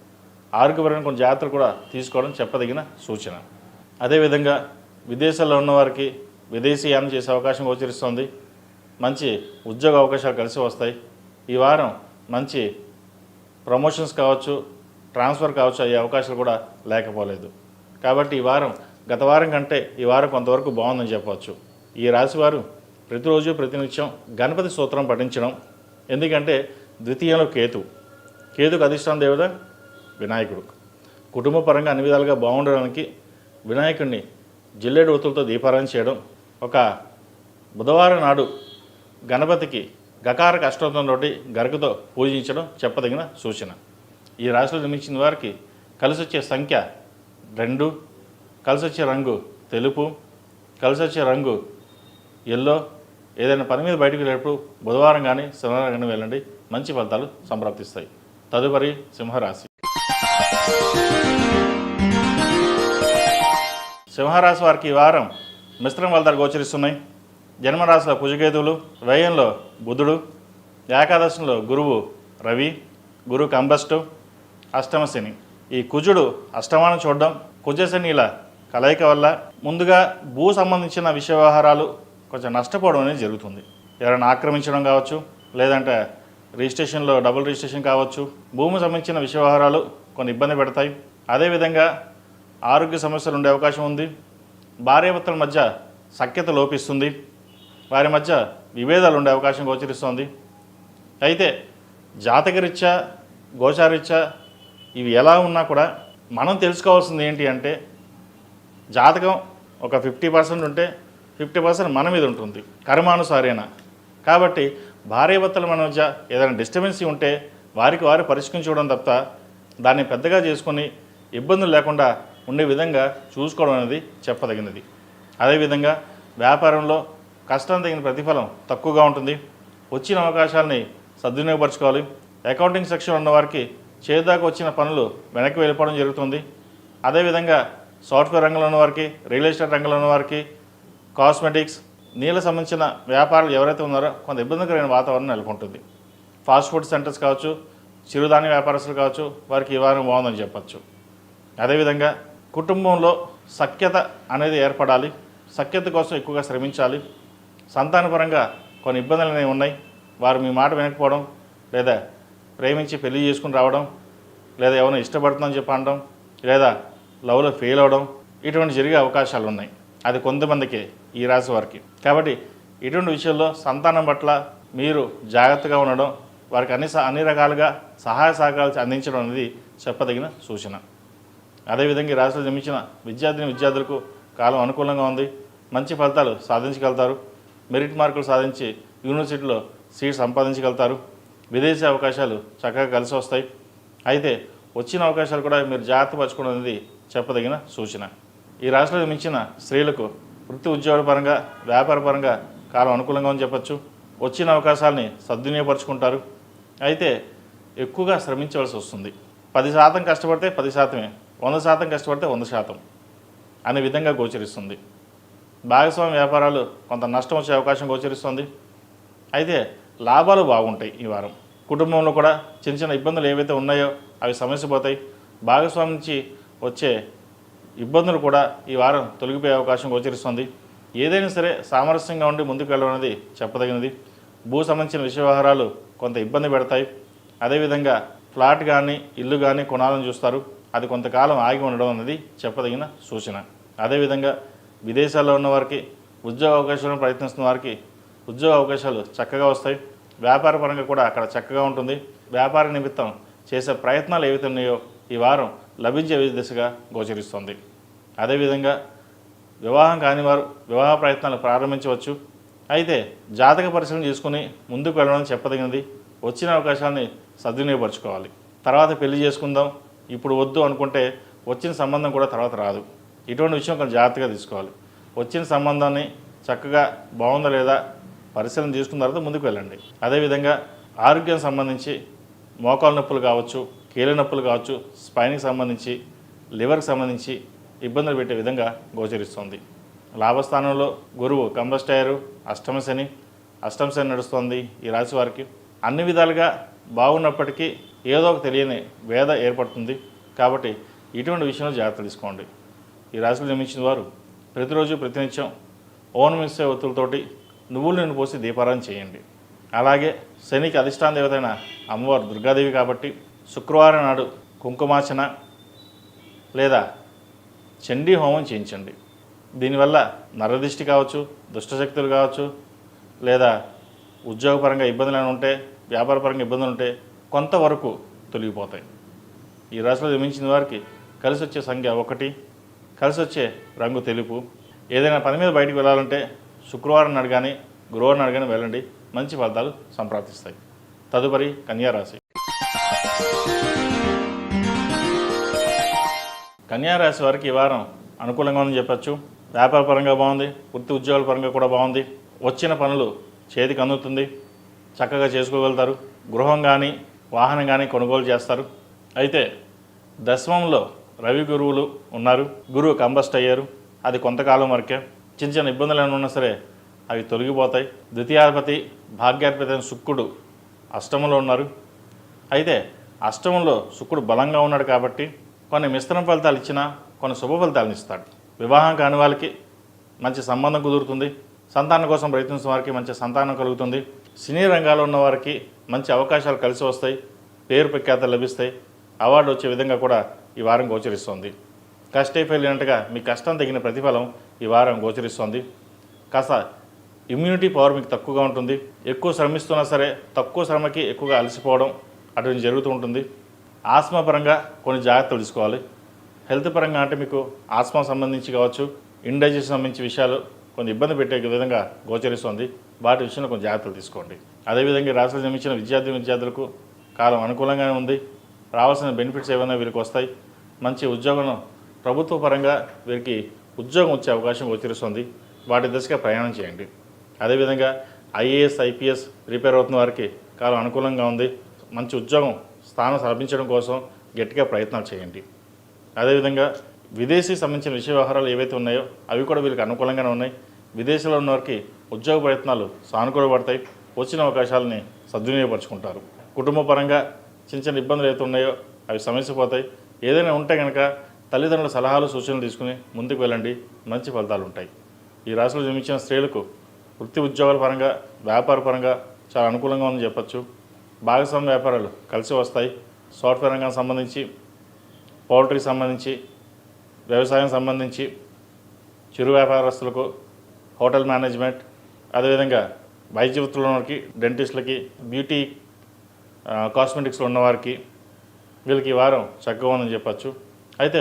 ఆరోగ్యపరమైన కొన్ని జాగ్రత్తలు కూడా తీసుకోవడం చెప్పదగిన సూచన. అదేవిధంగా విదేశాల్లో ఉన్నవారికి విదేశీయానం చేసే అవకాశం గోచరిస్తుంది. మంచి ఉద్యోగ అవకాశాలు కలిసి వస్తాయి. ఈ వారం మంచి ప్రమోషన్స్ కావచ్చు, ట్రాన్స్ఫర్ కావచ్చు అయ్యే అవకాశాలు కూడా లేకపోలేదు. కాబట్టి ఈ వారం గత వారం కంటే ఈ వారం కొంతవరకు బాగుందని చెప్పవచ్చు. ఈ రాశివారు ప్రతిరోజు ప్రతినిత్యం గణపతి స్తోత్రం పఠించడం. ఎందుకంటే ద్వితీయంలో కేతుకు అధిష్టాన దేవత వినాయకుడు. కుటుంబ పరంగా అన్ని విధాలుగా బాగుండడానికి వినాయకుడిని జిల్లేడు ఒత్తులతో దీపారాధన చేయడం, ఒక బుధవారం నాడు గణపతికి గకారక అష్టోత్తరంతోటి గరకతో పూజించడం చెప్పదగిన సూచన. ఈ రాశిలో జన్మించిన వారికి కలిసి వచ్చే సంఖ్య 2, కలిసి వచ్చే రంగు తెలుపు, కలిసి వచ్చే రంగు ఎల్లో. ఏదైనా పని మీద బయటకు వెళ్ళేటప్పుడు బుధవారం కానీ శనివారం కానీ వెళ్ళండి, మంచి ఫలితాలు సంప్రాప్తిస్తాయి. తదుపరి సింహరాశి. సింహరాశి వారికి ఈ వారం మిశ్రమ ఫలితాలు గోచరిస్తున్నాయి. జన్మరాశిలో కుజకేతువులు, వ్యయంలో బుధుడు, ఏకాదశంలో గురువు రవి, గురు కంబస్టు, అష్టమ శని. ఈ కుజుడు అష్టమానం చూడడం, కుజశనిల కలయిక వల్ల ముందుగా భూ సంబంధించిన విషయ వ్యవహారాలు కొంచెం నష్టపోవడం అనేది జరుగుతుంది. ఎవరైనా ఆక్రమించడం కావచ్చు, లేదంటే రిజిస్ట్రేషన్లో డబుల్ రిజిస్ట్రేషన్ కావచ్చు, భూమి సంబంధించిన విషయ వ్యవహారాలు కొన్ని ఇబ్బంది పెడతాయి. అదేవిధంగా ఆరోగ్య సమస్యలు ఉండే అవకాశం ఉంది. భార్యాభర్తల మధ్య సఖ్యత లోపిస్తుంది. వారి మధ్య విభేదాలు ఉండే అవకాశం గోచరిస్తుంది. అయితే జాతకరీత్యా, గోచారీత్యా ఇవి ఎలా ఉన్నా కూడా మనం తెలుసుకోవాల్సింది ఏంటి అంటే, జాతకం ఒక 50% ఉంటే 50% మన మీద ఉంటుంది, కర్మానుసారేనా. కాబట్టి భార్యాభర్తల మన మధ్య ఏదైనా డిస్టర్బెన్సీ ఉంటే వారికి వారు పరిష్కరించుకోవడం తప్ప దాన్ని పెద్దగా చేసుకొని ఇబ్బందులు లేకుండా ఉండే విధంగా చూసుకోవడం అనేది చెప్పదగినది. అదేవిధంగా వ్యాపారంలో కష్టం తగిన ప్రతిఫలం తక్కువగా ఉంటుంది. వచ్చిన అవకాశాలని సద్వినియోగపరచుకోవాలి. అకౌంటింగ్ సెక్షన్ ఉన్నవారికి చేదాకా వచ్చిన పనులు వెనక్కి వెళ్ళిపోవడం జరుగుతుంది. అదేవిధంగా సాఫ్ట్వేర్ రంగంలో ఉన్నవారికి, రియల్ ఎస్టేట్ రంగంలో ఉన్నవారికి, కాస్మెటిక్స్, నీళ్ళ సంబంధించిన వ్యాపారాలు ఎవరైతే ఉన్నారో కొంత ఇబ్బందికరమైన వాతావరణం నెలకొంటుంది. ఫాస్ట్ ఫుడ్ సెంటర్స్ కావచ్చు, చిరుధాన్య వ్యాపారస్తులు కావచ్చు, వారికి ఈ వారం బాగుందని చెప్పచ్చు. అదేవిధంగా కుటుంబంలో సఖ్యత అనేది ఏర్పడాలి. సఖ్యత కోసం ఎక్కువగా శ్రమించాలి. సంతానపరంగా కొన్ని ఇబ్బందులు అనేవి ఉన్నాయి. వారు మీ మాట వినకపోవడం, లేదా ప్రేమించి పెళ్లి చేసుకుని రావడం, లేదా ఎవరైనా ఇష్టపడుతుందని చెప్పి అనడం, లేదా లవ్లో ఫెయిల్ అవడం, ఇటువంటి జరిగే అవకాశాలు ఉన్నాయి. అది కొంతమందికి ఈ రాశి వారికి. కాబట్టి ఇటువంటి విషయంలో సంతానం పట్ల మీరు జాగ్రత్తగా ఉండడం, వారికి అన్ని రకాలుగా సహాయ సహకారాలు అందించడం అనేది చెప్పదగిన సూచన. అదేవిధంగా ఈ రాశిలో జన్మించిన విద్యార్థులకు కాలం అనుకూలంగా ఉంది. మంచి ఫలితాలు సాధించగలుగుతారు. మెరిట్ మార్కులు సాధించి యూనివర్సిటీలో సీట్ సంపాదించగలుగుతారు. విదేశీ అవకాశాలు చక్కగా కలిసి వస్తాయి. అయితే వచ్చిన అవకాశాలు కూడా మీరు జాగ్రత్త పరచుకోవడం అనేది చెప్పదగిన సూచన. ఈ రాశిలో జన్మించిన స్త్రీలకు వృత్తి ఉద్యోగాల పరంగా, వ్యాపార పరంగా కాలం అనుకూలంగా అని చెప్పచ్చు. వచ్చిన అవకాశాలని సద్వినియోగపరుచుకుంటారు. అయితే ఎక్కువగా శ్రమించవలసి వస్తుంది. 10% కష్టపడితే 10%, 100% కష్టపడితే 100% అనే విధంగా గోచరిస్తుంది. భాగస్వామ్య వ్యాపారాలు కొంత నష్టం వచ్చే అవకాశం గోచరిస్తుంది. అయితే లాభాలు బాగుంటాయి ఈ వారం. కుటుంబంలో కూడా చిన్న చిన్న ఇబ్బందులు ఏవైతే ఉన్నాయో అవి సమస్యపోతాయి. భాగస్వామి నుంచి వచ్చే ఇబ్బందులు కూడా ఈ వారం తొలగిపోయే అవకాశం గోచరిస్తుంది. ఏదైనా సరే సామరస్యంగా ఉండి ముందుకు వెళ్ళడం అనేది చెప్పదగినది. భూ సంబంధించిన విషయ వ్యవహారాలు కొంత ఇబ్బంది పెడతాయి. అదేవిధంగా ఫ్లాట్ కానీ ఇల్లు కానీ కొనాలని చూస్తారు. అది కొంతకాలం ఆగి ఉండడం అనేది చెప్పదగిన సూచన. అదేవిధంగా విదేశాల్లో ఉన్న వారికి ఉద్యోగ అవకాశాలను ప్రయత్నిస్తున్న వారికి ఉద్యోగ అవకాశాలు చక్కగా వస్తాయి. వ్యాపార పరంగా కూడా అక్కడ చక్కగా ఉంటుంది. వ్యాపార నిమిత్తం చేసే ప్రయత్నాలు ఏవైతే ఉన్నాయో ఈ వారం లభించే దిశగా గోచరిస్తుంది. అదేవిధంగా వివాహం కాని వారు వివాహ ప్రయత్నాలు ప్రారంభించవచ్చు. అయితే జాతక పరిశీలన చేసుకుని ముందుకు వెళ్ళడం చెప్పదగినది. వచ్చిన అవకాశాన్ని సద్వినియోగపరచుకోవాలి. తర్వాత పెళ్లి చేసుకుందాం ఇప్పుడు వద్దు అనుకుంటే వచ్చిన సంబంధం కూడా తర్వాత రాదు. ఇటువంటి విషయం కొంచెం జాగ్రత్తగా తీసుకోవాలి. వచ్చిన సంబంధాన్ని చక్కగా బాగుందా లేదా పరిశీలన చేసుకున్న తర్వాత ముందుకు వెళ్ళండి. అదేవిధంగా ఆరోగ్యం సంబంధించి మోకాలు నొప్పులు కావచ్చు, కీళ్ళ నొప్పులు కావచ్చు, స్పైన్కి సంబంధించి లివర్కి సంబంధించి ఇబ్బందులు పెట్టే విధంగా గోచరిస్తుంది. లాభస్థానంలో గురువు కంబస్ట్ అయ్యారు. అష్టమ శని నడుస్తుంది ఈ రాశి వారికి. అన్ని విధాలుగా బాగున్నప్పటికీ ఏదో ఒక తెలియని వేద ఏర్పడుతుంది. కాబట్టి ఇటువంటి విషయంలో జాగ్రత్త తీసుకోండి. ఈ రాశిలో జన్మించిన వారు ప్రతిరోజు ప్రతినిత్యం ఓనమిసే ఒత్తులతోటి నువ్వులు నూనె పోసి దీపారాధన చేయండి. అలాగే శనికి అధిష్టాన దేవతైన అమ్మవారు దుర్గాదేవి కాబట్టి శుక్రవారం నాడు కుంకుమార్చన లేదా చండీ హోమం చేయించండి. దీనివల్ల నరదిష్టి కావచ్చు, దుష్టశక్తులు కావచ్చు, లేదా ఉద్యోగపరంగా ఇబ్బందులు ఉంటే, వ్యాపారపరంగా ఇబ్బందులు ఉంటే కొంతవరకు తొలగిపోతాయి. ఈ రాశిలో జన్మించిన వారికి కలిసి వచ్చే సంఖ్య 1, కలిసి వచ్చే రంగు తెలుపు. ఏదైనా పని మీద బయటికి వెళ్ళాలంటే శుక్రవారం నాడు కానీ గురువారం నాడు కానీ వెళ్ళండి. మంచి ఫలితాలు సంప్రాప్తిస్తాయి. తదుపరి కన్యారాశి. కన్యారాశి వారికి ఈ వారం అనుకూలంగా ఉందని చెప్పచ్చు. వ్యాపార పరంగా బాగుంది, వృత్తి ఉద్యోగాల పరంగా కూడా బాగుంది. వచ్చిన పనులు చేతికి అందుతుంది, చక్కగా చేసుకోగలుగుతారు. గృహం కానీ వాహనం కానీ కొనుగోలు చేస్తారు. అయితే దశమంలో రవి గురువులు ఉన్నారు. గురువు కంబస్ట్ అయ్యారు. అది కొంతకాలం వరకే. చిన్న చిన్న ఇబ్బందులు ఏమైనా ఉన్నా సరే అవి తొలగిపోతాయి. ద్వితీయాధిపతి భాగ్యాధిపతి అయిన శుక్రుడు అష్టమంలో ఉన్నారు. అయితే అష్టమంలో శుక్రుడు బలంగా ఉన్నాడు కాబట్టి కొన్ని మిశ్రమ ఫలితాలు ఇచ్చినా కొన్ని శుభ ఫలితాలను ఇస్తాడు. వివాహం కాని వాళ్ళకి మంచి సంబంధం కుదురుతుంది. సంతానం కోసం ప్రయత్నిస్తున్న వారికి మంచి సంతానం కలుగుతుంది. సినీ రంగాల్లో ఉన్న వారికి మంచి అవకాశాలు కలిసి వస్తాయి. పేరు ప్రఖ్యాతలు లభిస్తాయి. అవార్డు వచ్చే విధంగా కూడా ఈ వారం గోచరిస్తుంది. కష్టే ఫెయిలినట్టుగా మీ కష్టం తగిన ప్రతిఫలం ఈ వారం గోచరిస్తుంది. కాస్త ఇమ్యూనిటీ పవర్ మీకు తక్కువగా ఉంటుంది. ఎక్కువ శ్రమిస్తున్నా సరే తక్కువ శ్రమకి ఎక్కువగా అలసిపోవడం అటువంటి జరుగుతూ ఉంటుంది. ఆస్మా పరంగా కొన్ని జాగ్రత్తలు తీసుకోవాలి. హెల్త్ పరంగా అంటే మీకు ఆస్మా సంబంధించి కావచ్చు, ఇండైజెషన్ సంబంధించి విషయాలు కొన్ని ఇబ్బంది పెట్టే విధంగా గోచరిస్తుంది. వాటి విషయంలో కొన్ని జాగ్రత్తలు తీసుకోండి. అదేవిధంగా రాష్ట్రంలో జన్మించిన విద్యార్థులకు కాలం అనుకూలంగానే ఉంది. రావాల్సిన బెనిఫిట్స్ ఏమైనా వీరికి వస్తాయి. మంచి ఉద్యోగం ప్రభుత్వ పరంగా వీరికి ఉద్యోగం వచ్చే అవకాశం గోచరిస్తుంది. వాటి దిశగా ప్రయాణం చేయండి. అదేవిధంగా ఐఏఎస్ ఐపీఎస్ ప్రిపేర్ అవుతున్న వారికి కాలం అనుకూలంగా ఉంది. మంచి ఉద్యోగం స్థానం లభించడం కోసం గట్టిగా ప్రయత్నాలు చేయండి. అదేవిధంగా విదేశీ సంబంధించిన విషయ వ్యవహారాలు ఏవైతే ఉన్నాయో అవి కూడా వీళ్ళకి అనుకూలంగానే ఉన్నాయి. విదేశంలో ఉన్న వారికి ఉద్యోగ ప్రయత్నాలు సానుకూలపడతాయి. వచ్చిన అవకాశాలని సద్వినియోగపరుచుకుంటారు. కుటుంబ పరంగా చిన్న చిన్న ఇబ్బందులు ఏవైతే ఉన్నాయో అవి సమస్యపోతాయి. ఏదైనా ఉంటే కనుక తల్లిదండ్రుల సలహాలు సూచనలు తీసుకుని ముందుకు వెళ్ళండి. మంచి ఫలితాలు ఉంటాయి. ఈ రాశిలో జన్మించిన స్త్రీలకు వృత్తి ఉద్యోగాల పరంగా వ్యాపార పరంగా చాలా అనుకూలంగా ఉందని చెప్పచ్చు. భాగస్వామ్య వ్యాపారాలు కలిసి వస్తాయి. సాఫ్ట్వేర్ రంగానికి సంబంధించి, పౌల్ట్రీకి సంబంధించి, వ్యవసాయం సంబంధించి, చిరు వ్యాపారస్తులకు, హోటల్ మేనేజ్మెంట్, అదేవిధంగా వైద్య వృత్తులు ఉన్నవారికి, డెంటిస్టులకి, బ్యూటీ కాస్మెటిక్స్లో ఉన్నవారికి వీళ్ళకి ఈ వారం చక్కగా ఉందని చెప్పచ్చు. అయితే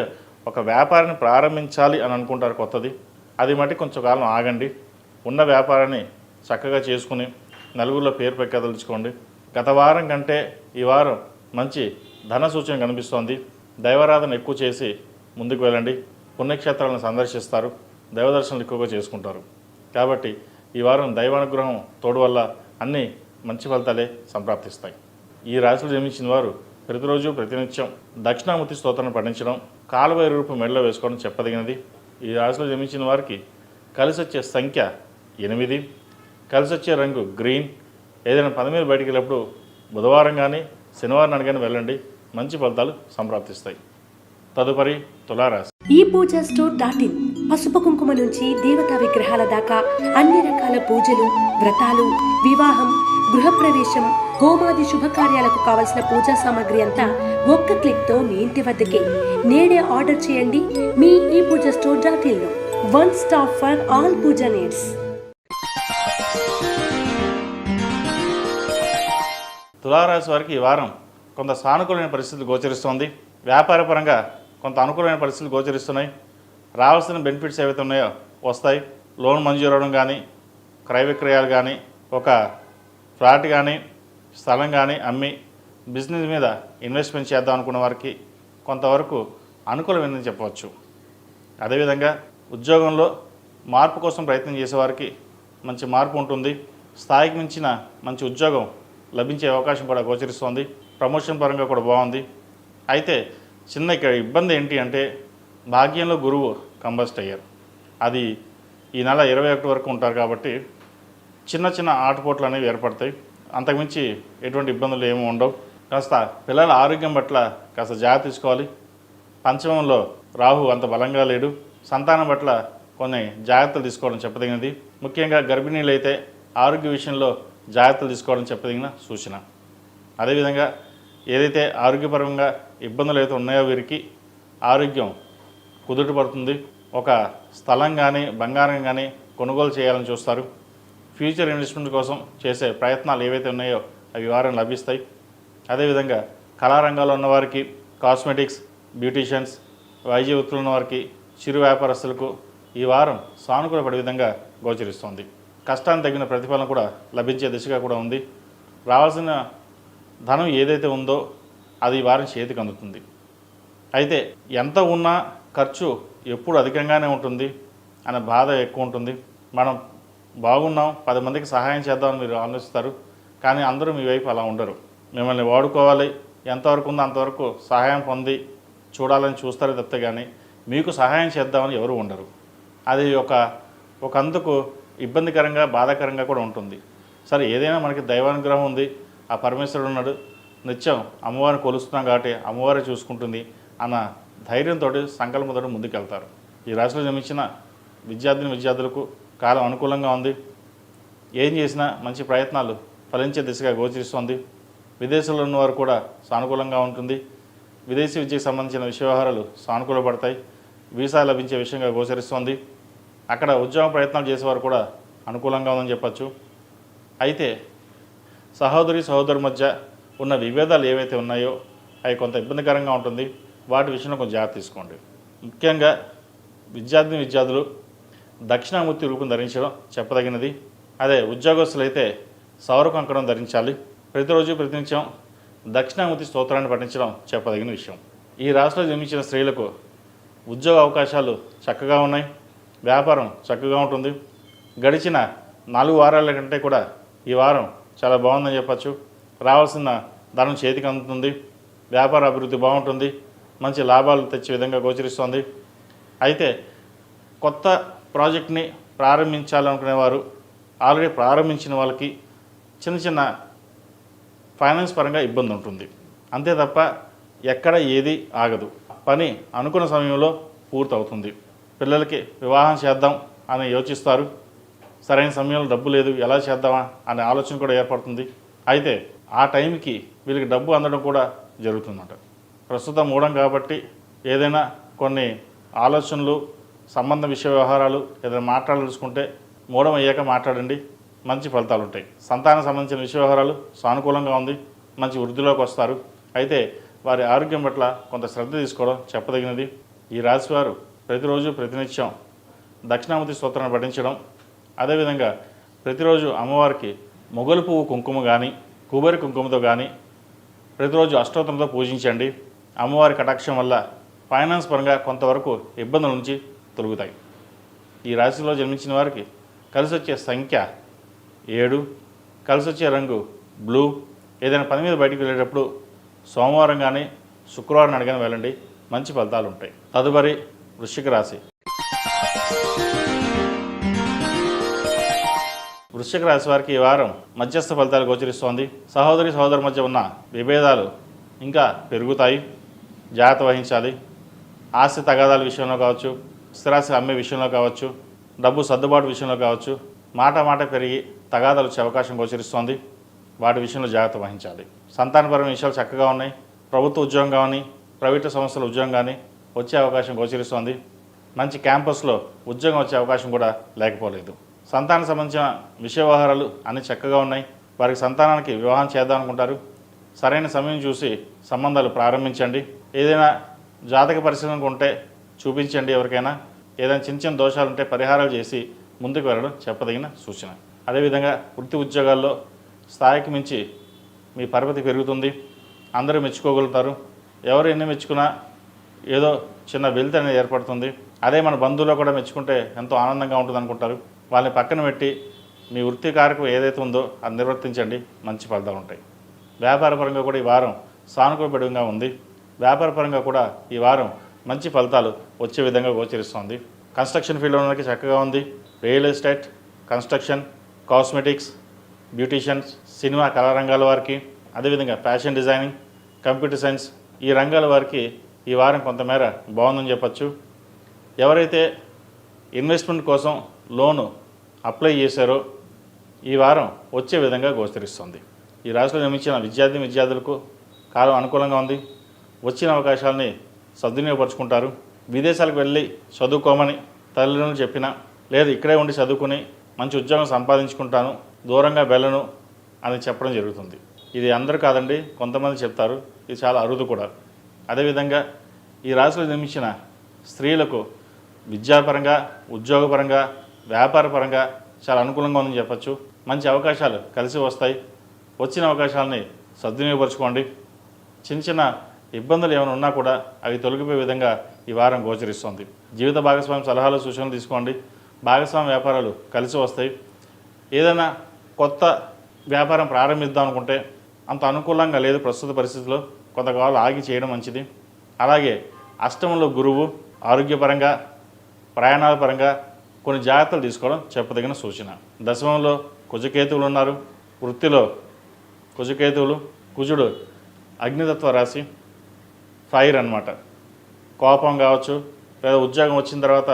ఒక వ్యాపారాన్ని ప్రారంభించాలి అని అనుకుంటారు కొత్తది. అది మట్టి కొంచెం కాలం ఆగండి. ఉన్న వ్యాపారాన్ని చక్కగా చేసుకుని నలుగురిలో పేరు ప్రఖ్యాతలుచుకోండి. గత వారం కంటే ఈ వారం మంచి ధన సూచన కనిపిస్తోంది. దైవారాధన ఎక్కువ చేసి ముందుకు వెళ్ళండి. పుణ్యక్షేత్రాలను సందర్శిస్తారు. దైవ దర్శనాలు ఎక్కువగా చేసుకుంటారు. కాబట్టి ఈ వారం దైవానుగ్రహం తోడు వల్ల అన్నీ మంచి ఫలితాలే సంప్రాప్తిస్తాయి. ఈ రాశిలో జన్మించిన వారు ప్రతిరోజు ప్రతినిత్యం దక్షిణామూర్తి స్తోత్రాన్ని పఠించడం, కాలువై రూపు మెడలో వేసుకోవడం చెప్పదగినది. ఈ రాశిలో జన్మించిన వారికి కలిసి వచ్చే సంఖ్య 8, కలిసి వచ్చే రంగు గ్రీన్. ఏదైనా పని మీద బయటికి వెళ్ళినప్పుడు బుధవారం కానీ శనివారం నాడు కానీ వెళ్ళండి, మంచి ఫలితాలు సంప్రాప్తిస్తాయి. తదుపరి తులారాశి. ఈ పూజా స్టోర్ .in పసుపు కుంకుమ నుంచి దేవతా విగ్రహాల దాకా అన్ని రకాల పూజలు, వ్రతాలు, వివాహం, గృహప్రవేశం, హోమాది శుభకార్యాలకు కావలసిన పూజా సామాగ్రి అంతా ఒక్క క్లిక్తో మీ ఇంటి వద్దకే. నేడే ఆర్డర్ చేయండి మీ ఈ పూజా స్టోర్ .in లో. One stop for all Puja needs. తులారాశి వారికి ఈ వారం కొంత సానుకూలమైన పరిస్థితులు గోచరిస్తోంది. వ్యాపారపరంగా కొంత అనుకూలమైన పరిస్థితులు గోచరిస్తున్నాయి. రావాల్సిన బెనిఫిట్స్ ఏవైతే ఉన్నాయో వస్తాయి. లోన్ మంజూరు అవ్వడం కానీ, క్రయ విక్రయాలు కానీ, ఒక ఫ్లాట్ కానీ, స్థలం కానీ అమ్మి బిజినెస్ మీద ఇన్వెస్ట్మెంట్ చేద్దాం అనుకున్న వారికి కొంతవరకు అనుకూలమైందని చెప్పవచ్చు. అదేవిధంగా ఉద్యోగంలో మార్పు కోసం ప్రయత్నం చేసేవారికి మంచి మార్పు ఉంటుంది. స్థాయికి మించిన మంచి ఉద్యోగం లభించే అవకాశం కూడా గోచరిస్తోంది. ప్రమోషన్ పరంగా కూడా బాగుంది. అయితే చిన్న ఇక్కడ ఇబ్బంది ఏంటి అంటే భాగ్యంలో గురువు కంబస్ట్ అయ్యారు. అది ఈ నెల 21 వరకు ఉంటారు కాబట్టి చిన్న చిన్న ఆటుపోట్లు అనేవి ఏర్పడతాయి. అంతకుమించి ఎటువంటి ఇబ్బందులు ఏమి ఉండవు. కాస్త పిల్లల ఆరోగ్యం పట్ల కాస్త జాగ్రత్త తీసుకోవాలి. పంచమంలో రాహు అంత బలంగా లేడు. సంతానం పట్ల కొన్ని జాగ్రత్తలు తీసుకోవడం చెప్పదగినది. ముఖ్యంగా గర్భిణీలు అయితే ఆరోగ్య విషయంలో జాగ్రత్తలు తీసుకోవడం చెప్పదగిన సూచన. అదేవిధంగా ఏదైతే ఆరోగ్యపరంగా ఇబ్బందులు అయితే ఉన్నాయో వీరికి ఆరోగ్యం కుదుట పడుతుంది. ఒక స్థలం కానీ బంగారం కానీ కొనుగోలు చేయాలని చూస్తారు. ఫ్యూచర్ ఇన్వెస్ట్మెంట్ కోసం చేసే ప్రయత్నాలు ఏవైతే ఉన్నాయో అవి వారం లభిస్తాయి. అదేవిధంగా కళారంగాల్లో ఉన్నవారికి, కాస్మెటిక్స్, బ్యూటీషియన్స్, వైద్య వృత్తులు ఉన్నవారికి, చిరు వ్యాపారస్తులకు ఈ వారం సానుకూలపడే విధంగా గోచరిస్తోంది. కష్టానికి తగిన ప్రతిఫలం కూడా లభించే దిశగా కూడా ఉంది. రావాల్సిన ధనం ఏదైతే ఉందో అది ఈ వారం చేతికి అందుతుంది. అయితే ఎంత ఉన్నా ఖర్చు ఎప్పుడు అధికంగానే ఉంటుంది అనే బాధ ఎక్కువ ఉంటుంది. మనం బాగున్నాం, 10 మందికి సహాయం చేద్దామని మీరు ఆలోచిస్తారు. కానీ అందరూ మీ వైపు అలా ఉండరు. మిమ్మల్ని వాడుకోవాలి, ఎంతవరకు ఉందో అంతవరకు సహాయం పొంది చూడాలని చూస్తారు తప్పితే కానీ మీకు సహాయం చేద్దామని ఎవరు ఉండరు. అది ఒక అందుకు ఇబ్బందికరంగా, బాధాకరంగా కూడా ఉంటుంది. సరే, ఏదైనా మనకి దైవానుగ్రహం ఉంది, ఆ పరమేశ్వరుడు ఉన్నాడు, నిత్యం అమ్మవారిని కొలుస్తున్నాం కాబట్టి అమ్మవారే చూసుకుంటుంది అన్న ధైర్యంతో, సంకల్పంతో ముందుకెళ్తారు. ఈ రాశిలో జన్మించిన విద్యార్థులకు కాలం అనుకూలంగా ఉంది. ఏం చేసినా మంచి ప్రయత్నాలు ఫలించే దిశగా గోచరిస్తోంది. విదేశాల్లో ఉన్నవారు కూడా సానుకూలంగా ఉంటుంది. విదేశీ విద్యకు సంబంధించిన వ్యవహారాలు సానుకూలపడతాయి. వీసా లభించే విషయంగా గోచరిస్తోంది. అక్కడ ఉద్యోగ ప్రయత్నాలు చేసేవారు కూడా అనుకూలంగా ఉందని చెప్పచ్చు. అయితే సహోదరి మధ్య ఉన్న విభేదాలు ఏవైతే ఉన్నాయో అవి కొంత ఇబ్బందికరంగా ఉంటుంది. వాటి విషయంలో కొంచెం జాగ్రత్త తీసుకోండి. ముఖ్యంగా విద్యార్థులు దక్షిణామూర్తి రూపం ధరించడం చెప్పదగినది. అదే ఉద్యోగస్తులైతే సౌర కంకణం ధరించాలి. ప్రతిరోజు ప్రతినిత్యం దక్షిణామూర్తి స్తోత్రాన్ని పఠించడం చెప్పదగిన విషయం. ఈ రాశిలో జన్మించిన స్త్రీలకు ఉద్యోగ అవకాశాలు చక్కగా ఉన్నాయి. వ్యాపారం చక్కగా ఉంటుంది. గడిచిన 4 వారాల కంటే కూడా ఈ వారం చాలా బాగుందని చెప్పచ్చు. రావాల్సిన ధనం చేతికి అందుతుంది. వ్యాపార అభివృద్ధి బాగుంటుంది. మంచి లాభాలు తెచ్చే విధంగా గోచరిస్తోంది. అయితే కొత్త ప్రాజెక్ట్ని ప్రారంభించాలనుకునేవారు, ఆల్రెడీ ప్రారంభించిన వాళ్ళకి చిన్న ఫైనాన్స్ పరంగా ఇబ్బంది ఉంటుంది. అంతే తప్ప ఎక్కడ ఏది ఆగదు. పని అనుకున్న సమయంలో పూర్తవుతుంది. పిల్లలకి వివాహం చేద్దాం అని యోచిస్తారు. సరైన సమయంలో డబ్బు లేదు, ఎలా చేద్దామా అనే ఆలోచన కూడా ఏర్పడుతుంది. అయితే ఆ టైంకి వీళ్ళకి డబ్బు అందడం కూడా జరుగుతుందన్నమాట. ప్రస్తుతం మూఢం కాబట్టి ఏదైనా కొన్ని ఆలోచనలు, సంబంధ విషయ వ్యవహారాలు ఏదైనా మాట్లాడాల్సుకుంటే మూఢం అయ్యాక మాట్లాడండి, మంచి ఫలితాలు ఉంటాయి. సంతానం సంబంధించిన విషయ వ్యవహారాలు సానుకూలంగా ఉంది. మంచి వృద్ధిలోకి వస్తారు. అయితే వారి ఆరోగ్యం పట్ల కొంత శ్రద్ధ తీసుకోవడం చెప్పదగినది. ఈ రాశివారు ప్రతిరోజు ప్రతినిత్యం దక్షిణామూర్తి స్తోత్రాన్ని పఠించడం, అదేవిధంగా ప్రతిరోజు అమ్మవారికి మొగలు పువ్వు కుంకుమ కానీ, కుబేరి కుంకుమతో కానీ ప్రతిరోజు అష్టోత్తరంతో పూజించండి. అమ్మవారి కటాక్షం వల్ల ఫైనాన్స్ పరంగా కొంతవరకు ఇబ్బందుల నుంచి తొలగుతాయి. ఈ రాశిలో జన్మించిన వారికి కలిసి వచ్చే సంఖ్య 7, కలిసి వచ్చే రంగు బ్లూ. ఏదైనా పని మీద బయటికి వెళ్ళేటప్పుడు సోమవారం కానీ శుక్రవారం నాడు కానీ వెళ్ళండి, మంచి ఫలితాలు ఉంటాయి. తదుపరి వృశ్చిక రాశి. వృశ్చిక రాశి వారికి ఈ వారం మధ్యస్థ ఫలితాలు గోచరిస్తోంది. సహోదరి సహోదరు మధ్య ఉన్న విభేదాలు ఇంకా పెరుగుతాయి, జాగ్రత్త వహించాలి. ఆస్తి తగాదాల విషయంలో కావచ్చు, స్థిరాస్తి అమ్మే విషయంలో కావచ్చు, డబ్బు సర్దుబాటు విషయంలో కావచ్చు, మాట పెరిగి తగాదాలు వచ్చే అవకాశం గోచరిస్తోంది. వాటి విషయంలో జాగ్రత్త వహించాలి. సంతానపరమైన విషయాలు చక్కగా ఉన్నాయి. ప్రభుత్వ ఉద్యోగం కానీ ప్రైవేటు సంస్థల ఉద్యోగం కానీ వచ్చే అవకాశం గోచరిస్తోంది. మంచి క్యాంపస్లో ఉద్యోగం వచ్చే అవకాశం కూడా లేకపోలేదు. సంతానం సంబంధించిన విషయ వ్యవహారాలు అన్నీ చక్కగా ఉన్నాయి. వారికి సంతానానికి వివాహం చేద్దాం అనుకుంటారు. సరైన సమయం చూసి సంబంధాలు ప్రారంభించండి. ఏదైనా జాతక పరిశీలనకు ఉంటే చూపించండి. ఎవరికైనా ఏదైనా చిన్న దోషాలు ఉంటే పరిహారాలు చేసి ముందుకు వెళ్ళడం చెప్పదగిన సూచన. అదేవిధంగా వృత్తి ఉద్యోగాల్లో స్థాయికి మించి మీ పరపతి పెరుగుతుంది. అందరూ మెచ్చుకోగలుగుతారు. ఎవరు ఎన్ని మెచ్చుకున్నా ఏదో చిన్న వెలితి అనేది ఏర్పడుతుంది. అదే మన బంధువులో కూడా మెచ్చుకుంటే ఎంతో ఆనందంగా ఉంటుంది అనుకుంటారు. వాళ్ళని పక్కన పెట్టి మీ వృత్తి కార్యక్రమం ఏదైతే ఉందో అది నిర్వర్తించండి. మంచి ఫలితాలు ఉంటాయి. వ్యాపారపరంగా కూడా ఈ వారం సానుకూలపడంగా ఉంది. వ్యాపారపరంగా కూడా ఈ వారం మంచి ఫలితాలు వచ్చే విధంగా గోచరిస్తోంది. కన్స్ట్రక్షన్ ఫీల్డ్లో ఉన్నకి చక్కగా ఉంది. Real estate, construction, cosmetics, beauticians, cinema కళారంగాల వారికి, అదేవిధంగా ఫ్యాషన్ డిజైనింగ్, కంప్యూటర్ సైన్స్ ఈ రంగాల వారికి ఈ వారం కొంతమేర బాగుందని చెప్పచ్చు. ఎవరైతే ఇన్వెస్ట్మెంట్ కోసం లోను అప్లై చేశారో ఈ వారం వచ్చే విధంగా గోచరిస్తుంది. ఈ రాశిలో జన్మించిన విద్యార్థులకు కాలం అనుకూలంగా ఉంది. వచ్చిన అవకాశాలని సద్వినియోగపరుచుకుంటారు. విదేశాలకు వెళ్ళి చదువుకోమని తల్లిదండ్రులు చెప్పినా, లేదు ఇక్కడే ఉండి చదువుకుని మంచి ఉద్యోగం సంపాదించుకుంటాను, దూరంగా వెళ్ళను అని చెప్పడం జరుగుతుంది. ఇది అందరూ కాదండి, కొంతమంది చెప్తారు. ఇది చాలా అరుదు కూడా. అదేవిధంగా ఈ రాశిలో జన్మించిన స్త్రీలకు విద్యాపరంగా, ఉద్యోగపరంగా, వ్యాపారపరంగా చాలా అనుకూలంగా ఉందని చెప్పచ్చు. మంచి అవకాశాలు కలిసి వస్తాయి. వచ్చిన అవకాశాలని సద్వినియోగపరచుకోండి. చిన్న ఇబ్బందులు ఏమైనా ఉన్నా కూడా అవి తొలగిపోయే విధంగా ఈ వారం గోచరిస్తుంది. జీవిత భాగస్వామి సలహాలు సూచనలు తీసుకోండి. భాగస్వామి వ్యాపారాలు కలిసి వస్తాయి. ఏదైనా కొత్త వ్యాపారం ప్రారంభిద్దాం అనుకుంటే అంత అనుకూలంగా లేదు ప్రస్తుత పరిస్థితుల్లో, కొంతకాలం ఆగి చేయడం మంచిది. అలాగే అష్టమంలో గురువు, ఆరోగ్యపరంగా, ప్రయాణాల పరంగా కొన్ని జాగ్రత్తలు తీసుకోవడం చెప్పదగిన సూచన. దశమంలో కుజకేతువులు ఉన్నారు. వృత్తిలో కుజకేతువులు, కుజుడు అగ్నితత్వ రాశి, ఫైర్ అన్నమాట. కోపం కావచ్చు, లేదా ఉద్యోగం వచ్చిన తర్వాత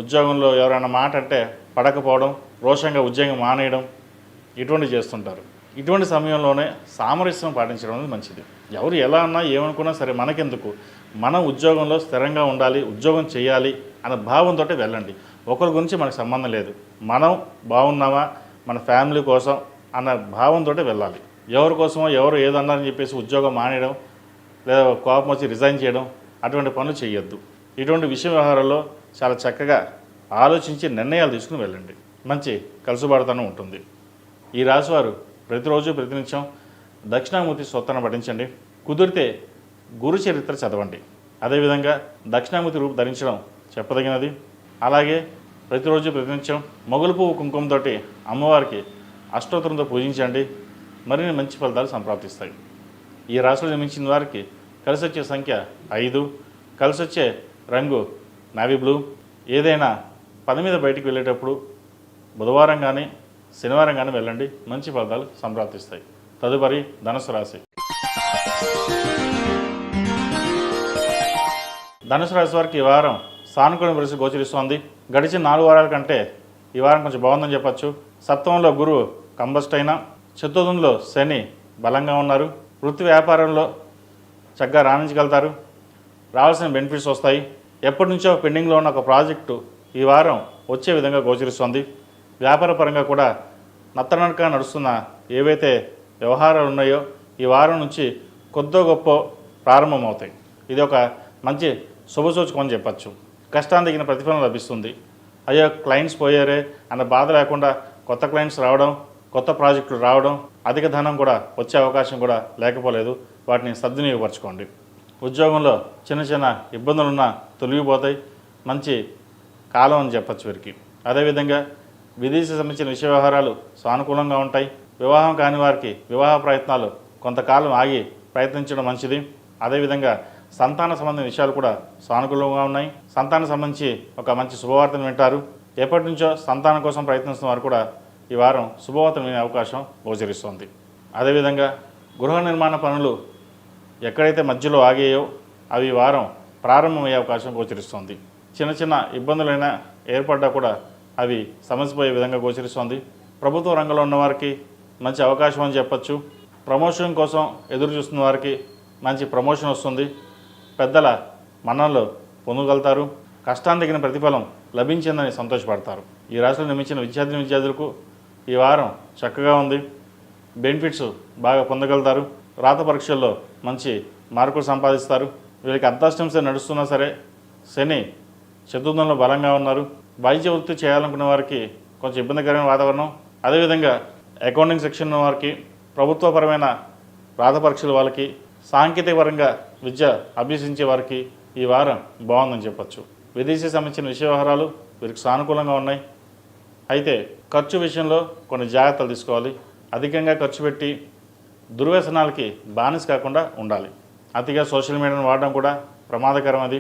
ఉద్యోగంలో ఎవరైనా మాట అంటే పడకపోవడం, రోషంగా ఉద్యోగం మానేయడం ఇటువంటివి చేస్తుంటారు. ఇటువంటి సమయంలోనే సామరస్యం పాటించడం అనేది మంచిది. ఎవరు ఎలా అన్నా ఏమనుకున్నా సరే మనకెందుకు, మనం ఉద్యోగంలో స్థిరంగా ఉండాలి, ఉద్యోగం చేయాలి అన్న భావంతో వెళ్ళండి. ఒకరి గురించి మనకు సంబంధం లేదు. మనం బాగున్నామా మన ఫ్యామిలీ కోసం అన్న భావంతో వెళ్ళాలి. ఎవరి కోసమో ఎవరు ఏదన్నారని చెప్పేసి ఉద్యోగం మానేయడం, లేదా కోపం వచ్చి రిజైన్ చేయడం అటువంటి పనులు చేయొద్దు. ఇటువంటి విషయ వ్యవహారాల్లో చాలా చక్కగా ఆలోచించి నిర్ణయాలు తీసుకుని వెళ్ళండి. మంచి కలుసుబాటుతనం ఉంటుంది. ఈ రాశివారు ప్రతిరోజు ప్రతినిత్యం దక్షిణామూర్తి స్తోత్రాన్ని పఠించండి. కుదిరితే గురు చరిత్ర చదవండి. అదేవిధంగా దక్షిణామూర్తి రూపు ధరించడం చెప్పదగినది. అలాగే ప్రతిరోజు ప్రతినిత్యం మొగలు పువ్వు కుంకుమతోటి అమ్మవారికి అష్టోత్తరంతో పూజించండి. మరిన్ని మంచి ఫలితాలు సంప్రాప్తిస్తాయి. ఈ రాశిలో జన్మించిన వారికి కలిసి వచ్చే సంఖ్య 5, కలిసి వచ్చే రంగు నావీ బ్లూ. ఏదైనా పని మీద బయటికి వెళ్ళేటప్పుడు బుధవారం కానీ శనివారం కానీ వెళ్ళండి, మంచి ఫలితాలు సంప్రాప్తిస్తాయి. తదుపరి ధనుసు రాశి. ధనుసు రాశి వారికి ఈ వారం సానుకూల పరిస్థితి గోచరిస్తోంది. గడిచిన 4 వారాల కంటే ఈ వారం కొంచెం బాగుందని చెప్పచ్చు. సప్తమంలో గురువు కంబస్ట్ అయినా, చతుర్థంలో శని బలంగా ఉన్నారు. వృత్తి వ్యాపారంలో చక్కగా రాణించగలుగుతారు. రావాల్సిన బెనిఫిట్స్ వస్తాయి. ఎప్పటి నుంచో పెండింగ్లో ఉన్న ఒక ప్రాజెక్టు ఈ వారం వచ్చే విధంగా గోచరిస్తోంది. వ్యాపార పరంగా కూడా నత్తనడక నడుస్తున్న ఏవైతే వ్యవహారాలు ఉన్నాయో ఈ వారం నుంచి కొద్దో గొప్ప ప్రారంభమవుతాయి. ఇది ఒక మంచి శుభసూచకం అని చెప్పచ్చు. కష్టాన్ని తగిన ప్రతిఫలం లభిస్తుంది. అయ్యో క్లయింట్స్ పోయారే అన్న బాధ లేకుండా కొత్త క్లయింట్స్ రావడం, కొత్త ప్రాజెక్టులు రావడం, అధిక ధనం కూడా వచ్చే అవకాశం కూడా లేకపోలేదు. వాటిని సద్వినియోగపరచుకోండి. ఉద్యోగంలో చిన్న ఇబ్బందులున్నా తొలగిపోతాయి. మంచి కాలం అని చెప్పచ్చు వీరికి. అదేవిధంగా విదేశీ సంబంధించిన విషయ వ్యవహారాలు సానుకూలంగా ఉంటాయి. వివాహం కాని వారికి వివాహ ప్రయత్నాలు కొంతకాలం ఆగి ప్రయత్నించడం మంచిది. అదేవిధంగా సంతాన సంబంధించిన విషయాలు కూడా సానుకూలంగా ఉన్నాయి. సంతానం సంబంధించి ఒక మంచి శుభవార్తను వింటారు. ఎప్పటి నుంచో సంతానం కోసం ప్రయత్నిస్తున్న వారు కూడా ఈ వారం శుభవార్తలు వినే అవకాశం గోచరిస్తోంది. అదేవిధంగా గృహ నిర్మాణ పనులు ఎక్కడైతే మధ్యలో ఆగాయో అవి ఈ వారం ప్రారంభమయ్యే అవకాశం గోచరిస్తోంది. చిన్న చిన్న ఇబ్బందులైనా ఏర్పడ్డా కూడా అవి సమసిపోయే విధంగా గోచరిస్తోంది. ప్రభుత్వ రంగంలో ఉన్న వారికి మంచి అవకాశం అని చెప్పచ్చు. ప్రమోషన్ కోసం ఎదురు చూస్తున్న వారికి మంచి ప్రమోషన్ వస్తుంది. పెద్దల మన్ననలు పొందగలుగుతారు. కష్టానికి తగిన ప్రతిఫలం లభించిందని సంతోషపడతారు. ఈ రాశిలో నిర్మించిన విద్యార్థులకు ఈ వారం చక్కగా ఉంది. బెనిఫిట్స్ బాగా పొందగలుగుతారు. రాత పరీక్షల్లో మంచి మార్కులు సంపాదిస్తారు. వీళ్ళకి అర్ధాష్టంశ నడుస్తున్నా సరే శని చతుర్థంలో బలంగా ఉన్నారు. వైద్య వృత్తి చేయాలనుకునే వారికి కొంచెం ఇబ్బందికరమైన వాతావరణం. అదేవిధంగా అకౌంటింగ్ సెక్షన్ వారికి, ప్రభుత్వపరమైన రాత పరీక్షల వాళ్ళకి, సాంకేతిక పరంగా విద్య అభ్యసించే వారికి ఈ వారం బాగుందని చెప్పచ్చు. విదేశీ సంబంధించిన విషయ వ్యవహారాలు వీరికి సానుకూలంగా ఉన్నాయి. అయితే ఖర్చు విషయంలో కొన్ని జాగ్రత్తలు తీసుకోవాలి. అధికంగా ఖర్చు పెట్టి దుర్వ్యసనాలకి బానిస కాకుండా ఉండాలి. అతిగా సోషల్ మీడియాను వాడడం కూడా ప్రమాదకరం. అది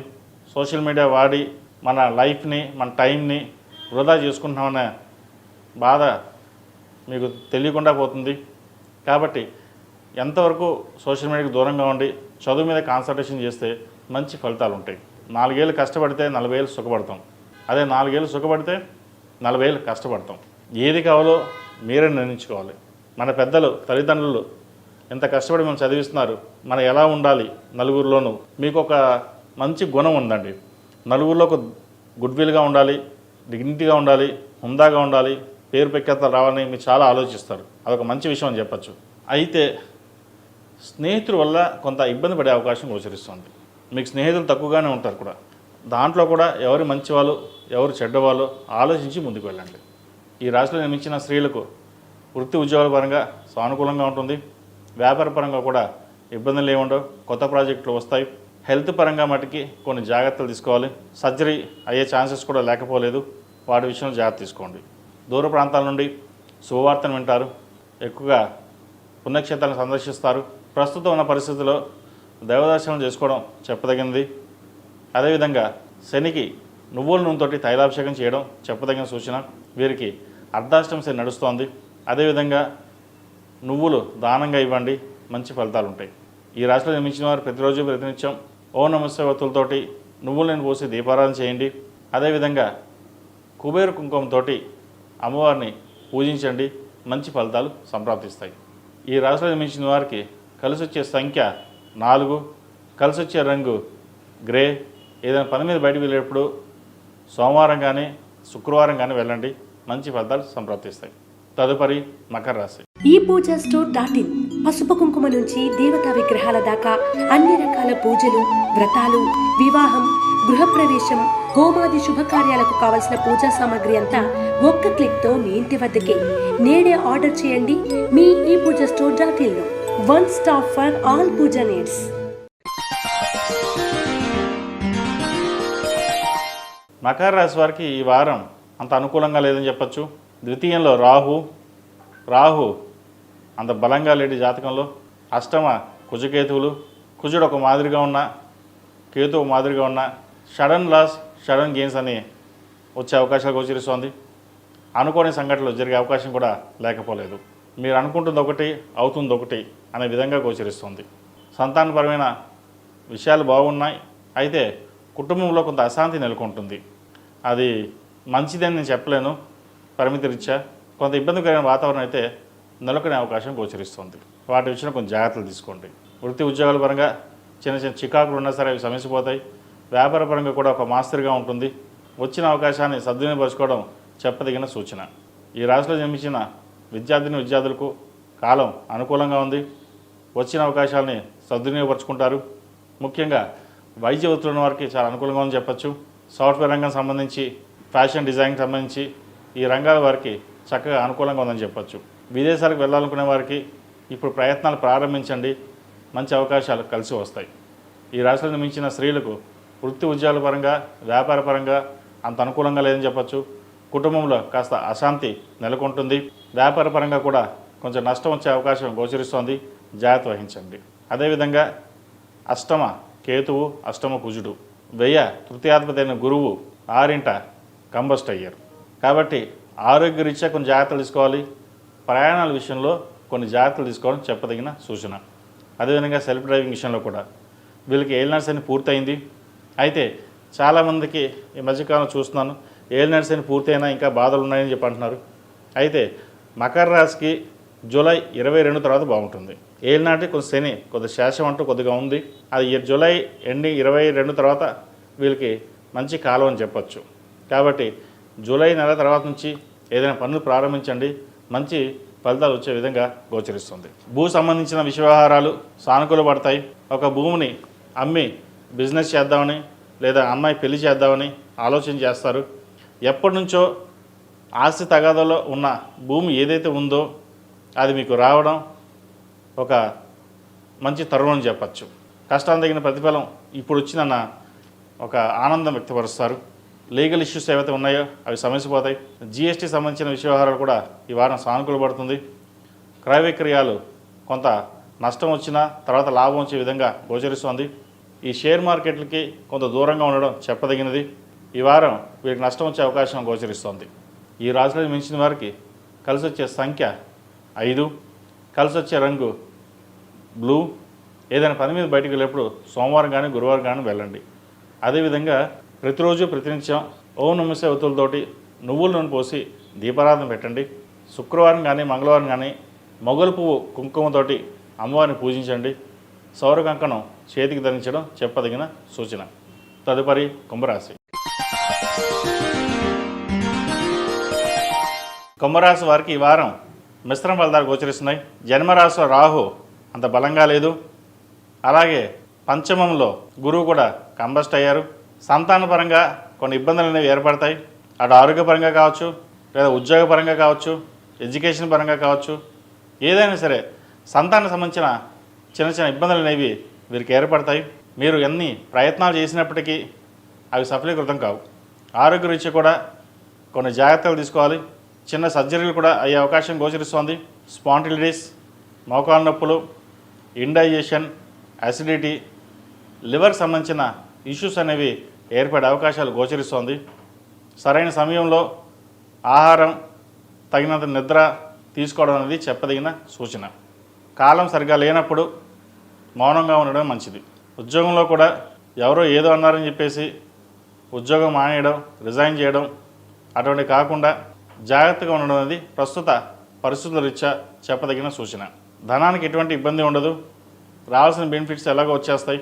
సోషల్ మీడియా వాడి మన లైఫ్ని, మన టైంని వృధా చేసుకుంటున్నామనే బాధ మీకు తెలియకుండా పోతుంది. కాబట్టి ఎంతవరకు సోషల్ మీడియాకి దూరంగా ఉండి చదువు మీద కాన్సన్ట్రేషన్ చేస్తే మంచి ఫలితాలు ఉంటాయి. 4 ఏళ్ళు కష్టపడితే 40 ఏళ్ళు సుఖపడతాం. అదే 4 ఏళ్ళు సుఖపడితే 40 ఏళ్ళు కష్టపడతాం. ఏది కావాలో మీరే నిర్ణయించుకోవాలి. మన పెద్దలు, తల్లిదండ్రులు ఎంత కష్టపడి మనం చదివిస్తున్నారు, మనం ఎలా ఉండాలి నలుగురిలోనూ. మీకు ఒక మంచి గుణం ఉందండి. నలుగురిలో ఒక గుడ్విల్గా ఉండాలి, డిగ్నిటీగా ఉండాలి, హుందాగా ఉండాలి, పేరు ప్రఖ్యాతలు రావాలని మీరు చాలా ఆలోచిస్తారు. అదొక మంచి విషయం అని చెప్పచ్చు. అయితే స్నేహితుల వల్ల కొంత ఇబ్బంది పడే అవకాశం గోచరిస్తుంది. మీకు స్నేహితులు తక్కువగానే ఉంటారు కూడా. దాంట్లో కూడా ఎవరు మంచివాళ్ళు, ఎవరు చెడ్డవాళ్ళు ఆలోచించి ముందుకు వెళ్ళండి. ఈ రాశిలో నిర్మించిన స్త్రీలకు వృత్తి ఉద్యోగాల పరంగా సానుకూలంగా ఉంటుంది. వ్యాపార పరంగా కూడా ఇబ్బందులు ఏముండవు. కొత్త ప్రాజెక్టులు వస్తాయి. హెల్త్ పరంగా మటుకి కొన్ని జాగ్రత్తలు తీసుకోవాలి. సర్జరీ అయ్యే ఛాన్సెస్ కూడా లేకపోలేదు. వాటి విషయంలో జాగ్రత్త తీసుకోండి. దూర ప్రాంతాల నుండి శుభవార్తను వింటారు. ఎక్కువగా పుణ్యక్షేత్రాలను సందర్శిస్తారు. ప్రస్తుతం ఉన్న పరిస్థితుల్లో దైవదర్శనం చేసుకోవడం చెప్పదగినది. అదేవిధంగా శనికి నువ్వుల నూనెతోటి తైలాభిషేకం చేయడం చెప్పదగిన సూచన. వీరికి అర్ధాష్టం శని నడుస్తోంది. అదేవిధంగా నువ్వులు దానంగా ఇవ్వండి, మంచి ఫలితాలు ఉంటాయి. ఈ రాశిలో నిర్మించిన వారు ప్రతిరోజు ప్రతినిత్యం ఓం నమః శివాయ ఒత్తులతోటి నువ్వులను పోసి దీపారాధన చేయండి. అదేవిధంగా కుబేర కుంకుమతో అమ్మవారిని పూజించండి, మంచి ఫలితాలు సంప్రాప్తిస్తాయి. ఈ రాశిలో నిర్మించిన వారికి కలిసి వచ్చే సంఖ్య 4, కలిసి వచ్చే రంగు గ్రే. ఏదైనా పని మీద బయటకు వెళ్ళేటప్పుడు సోమవారం కానీ శుక్రవారం కానీ వెళ్ళండి, మంచి ఫలితాలు సంప్రాప్తిస్తాయి. తదుపరి మకర రాశి. ఈ పూజా స్టోర్ .in పసుపు కుంకుమ నుంచి దేవతా విగ్రహాల దాకా అన్ని రకాల పూజలు, వ్రతాలు, వివాహం, గృహప్రవేశం, హోమాది శుభకార్యాలకు కావలసిన పూజా సామాగ్రి అంతా ఒక్క క్లిక్తో మీ ఇంటి వద్దకే. నేడే ఆర్డర్ చేయండి మీ ఈ పూజా స్టోర్ .in లో. One stop for all Puja needs. మకర రాశి వారికి ఈ వారం అంత అనుకూలంగా లేదని చెప్పచ్చు. ద్వితీయంలో రాహు అంత బలంగా లేని జాతకంలో. అష్టమ కుజకేతువులు. కుజుడు ఒక మాదిరిగా ఉన్న, కేతు ఒక మాదిరిగా ఉన్న. సడన్ లాస్, సడన్ గెయిన్స్ అని వచ్చే అవకాశాలు గోచరిస్తోంది. అనుకోని సంఘటనలు జరిగే అవకాశం కూడా లేకపోలేదు. మీరు అనుకుంటుంది ఒకటి, అవుతుంది ఒకటి అనే విధంగా గోచరిస్తుంది. సంతానపరమైన విషయాలు బాగున్నాయి. అయితే కుటుంబంలో కొంత అశాంతి నెలకొంటుంది. అది మంచిదని నేను చెప్పలేను. పరిమితి రీత్యా కొంత ఇబ్బందికరమైన వాతావరణం అయితే నెలకొనే అవకాశం గోచరిస్తుంది. వాటి విషయంలో కొంచెం జాగ్రత్తలు తీసుకోండి. వృత్తి ఉద్యోగాల పరంగా చిన్న చిన్న చికాకులు ఉన్నా సరే అవి సమస్యపోతాయి. వ్యాపార పరంగా కూడా ఒక మాస్టర్గా ఉంటుంది. వచ్చిన అవకాశాన్ని సద్వినియోగపరచుకోవడం చెప్పదగిన సూచన. ఈ రాశిలో జన్మించిన విద్యార్థులకు కాలం అనుకూలంగా ఉంది. వచ్చిన అవకాశాలని సద్వినియోగపరచుకుంటారు. ముఖ్యంగా వైద్య వృత్తులు ఉన్న వారికి చాలా అనుకూలంగా ఉందని చెప్పచ్చు. సాఫ్ట్వేర్ రంగం సంబంధించి, ఫ్యాషన్ డిజైన్కి సంబంధించి ఈ రంగాల వారికి చక్కగా అనుకూలంగా ఉందని చెప్పచ్చు. విదేశాలకు వెళ్ళాలనుకునే వారికి ఇప్పుడు ప్రయత్నాలు ప్రారంభించండి, మంచి అవకాశాలు కలిసి వస్తాయి. ఈ రాశిలో నిర్మించిన స్త్రీలకు వృత్తి ఉద్యోగాల పరంగా, వ్యాపార పరంగా అంత అనుకూలంగా లేదని చెప్పచ్చు. కుటుంబంలో కాస్త అశాంతి నెలకొంటుంది. వ్యాపార పరంగా కూడా కొంచెం నష్టం వచ్చే అవకాశం గోచరిస్తోంది. జాగ్రత్త వహించండి. అదేవిధంగా అష్టమ కేతువు, అష్టమ కుజుడు, వ్యయ తృతీయాధిపతి అయిన గురువు 6వ ఇంట కంబస్ట్ అయ్యారు. కాబట్టి ఆరోగ్యరీత్యా కొన్ని జాగ్రత్తలు తీసుకోవాలి. ప్రయాణాల విషయంలో కొన్ని జాగ్రత్తలు తీసుకోవడం చెప్పదగిన సూచన. అదేవిధంగా సెల్ఫ్ డ్రైవింగ్ విషయంలో కూడా వీళ్ళకి ఏలినాడ్స్ అని పూర్తయింది. అయితే చాలామందికి ఈ మధ్యకాలం చూస్తున్నాను ఏలినాడ్స్ అని పూర్తయినా ఇంకా బాధలు ఉన్నాయని చెప్పి అంటున్నారు. అయితే మకర రాశికి జూలై 22 తర్వాత బాగుంటుంది. ఏలినాటి కొంచెం శని కొద్ది శేషం అంటూ కొద్దిగా ఉంది. అది జూలై ఎండింగ్ 22 తర్వాత వీళ్ళకి మంచి కాలం అని చెప్పచ్చు. కాబట్టి జూలై నెల తర్వాత నుంచి ఏదైనా పనులు ప్రారంభించండి, మంచి ఫలితాలు వచ్చే విధంగా గోచరిస్తుంది. భూ సంబంధించిన వ్యవహారాలు సానుకూల పడతాయి. ఒక భూమిని అమ్మి బిజినెస్ చేద్దామని లేదా అమ్మాయి పెళ్లి చేద్దామని ఆలోచన చేస్తారు. ఎప్పటి నుంచో ఆస్తి తగాదాలో ఉన్న భూమి ఏదైతే ఉందో అది మీకు రావడం ఒక మంచి తరుణం అని చెప్పచ్చు. కష్టానికి తగిన ప్రతిఫలం ఇప్పుడు వచ్చిందన్న ఒక ఆనందం వ్యక్తపరుస్తారు. లీగల్ ఇష్యూస్ ఏవైతే ఉన్నాయో అవి సమస్యపోతాయి. జిఎస్టీ సంబంధించిన వ్యవహారాలు కూడా ఈ వారం సానుకూలపడుతుంది. క్రయ విక్రయాలు కొంత నష్టం వచ్చినా తర్వాత లాభం వచ్చే విధంగా గోచరిస్తుంది. ఈ షేర్ మార్కెట్లకి కొంత దూరంగా ఉండడం చెప్పదగినది. ఈ వారం వీరికి నష్టం వచ్చే అవకాశం గోచరిస్తుంది. ఈ రాశిలో మించిన వారికి కలిసి వచ్చే సంఖ్య 5, కలిసి వచ్చే రంగు బ్లూ. ఏదైనా పని మీద బయటకు వెళ్ళేప్పుడు సోమవారం కానీ గురువారం కానీ వెళ్ళండి. అదేవిధంగా ప్రతిరోజు ప్రతినిత్యం ఓం నమః శివాయ ఒత్తులతోటి నువ్వుల నూనె పోసి దీపారాధన పెట్టండి. శుక్రవారం కానీ మంగళవారం కానీ మొగలు పువ్వు కుంకుమతోటి అమ్మవారిని పూజించండి. సౌర కంకణం చేతికి ధరించడం చెప్పదగిన సూచన. తదుపరి కుంభరాశి. కుంభరాశి వారికి ఈ వారం మిశ్రమ ఫలితాలు గోచరిస్తున్నాయి. జన్మరాశిలో రాహు అంత బలంగా లేదు. అలాగే పంచమంలో గురువు కూడా కంబస్ట్ అయ్యారు. సంతానపరంగా కొన్ని ఇబ్బందులు అనేవి ఏర్పడతాయి. అటు ఆరోగ్యపరంగా కావచ్చు, లేదా ఉద్యోగపరంగా కావచ్చు, ఎడ్యుకేషన్ పరంగా కావచ్చు, ఏదైనా సరే సంతానం సంబంధించిన చిన్న చిన్న ఇబ్బందులు అనేవి వీరికి ఏర్పడతాయి. మీరు ఎన్ని ప్రయత్నాలు చేసినప్పటికీ అవి సఫలీకృతం కావు. ఆరోగ్యరీత్యా కూడా కొన్ని జాగ్రత్తలు తీసుకోవాలి. చిన్న సర్జరీలు కూడా అయ్యే అవకాశం గోచరిస్తోంది. స్పాంటిలిటిస్, మోకాలు నొప్పులు, ఇండైజెషన్, అసిడిటీ, లివర్ సంబంధించిన ఇష్యూస్ అనేవి ఏర్పడే అవకాశాలు గోచరిస్తోంది. సరైన సమయంలో ఆహారం, తగినంత నిద్ర తీసుకోవడం అనేది చెప్పదగిన సూచన. కాలం సరిగా లేనప్పుడు మౌనంగా ఉండడం మంచిది. ఉద్యోగంలో కూడా ఎవరో ఏదో అన్నారని చెప్పేసి ఉద్యోగం మానేయడం, రిజైన్ చేయడం అటువంటి కాకుండా జాగ్రత్తగా ఉండడం అనేది ప్రస్తుత పరిస్థితుల రీత్యా చెప్పదగిన సూచన. ధనానికి ఎటువంటి ఇబ్బంది ఉండదు. రావాల్సిన బెనిఫిట్స్ ఎలాగో వచ్చేస్తాయి.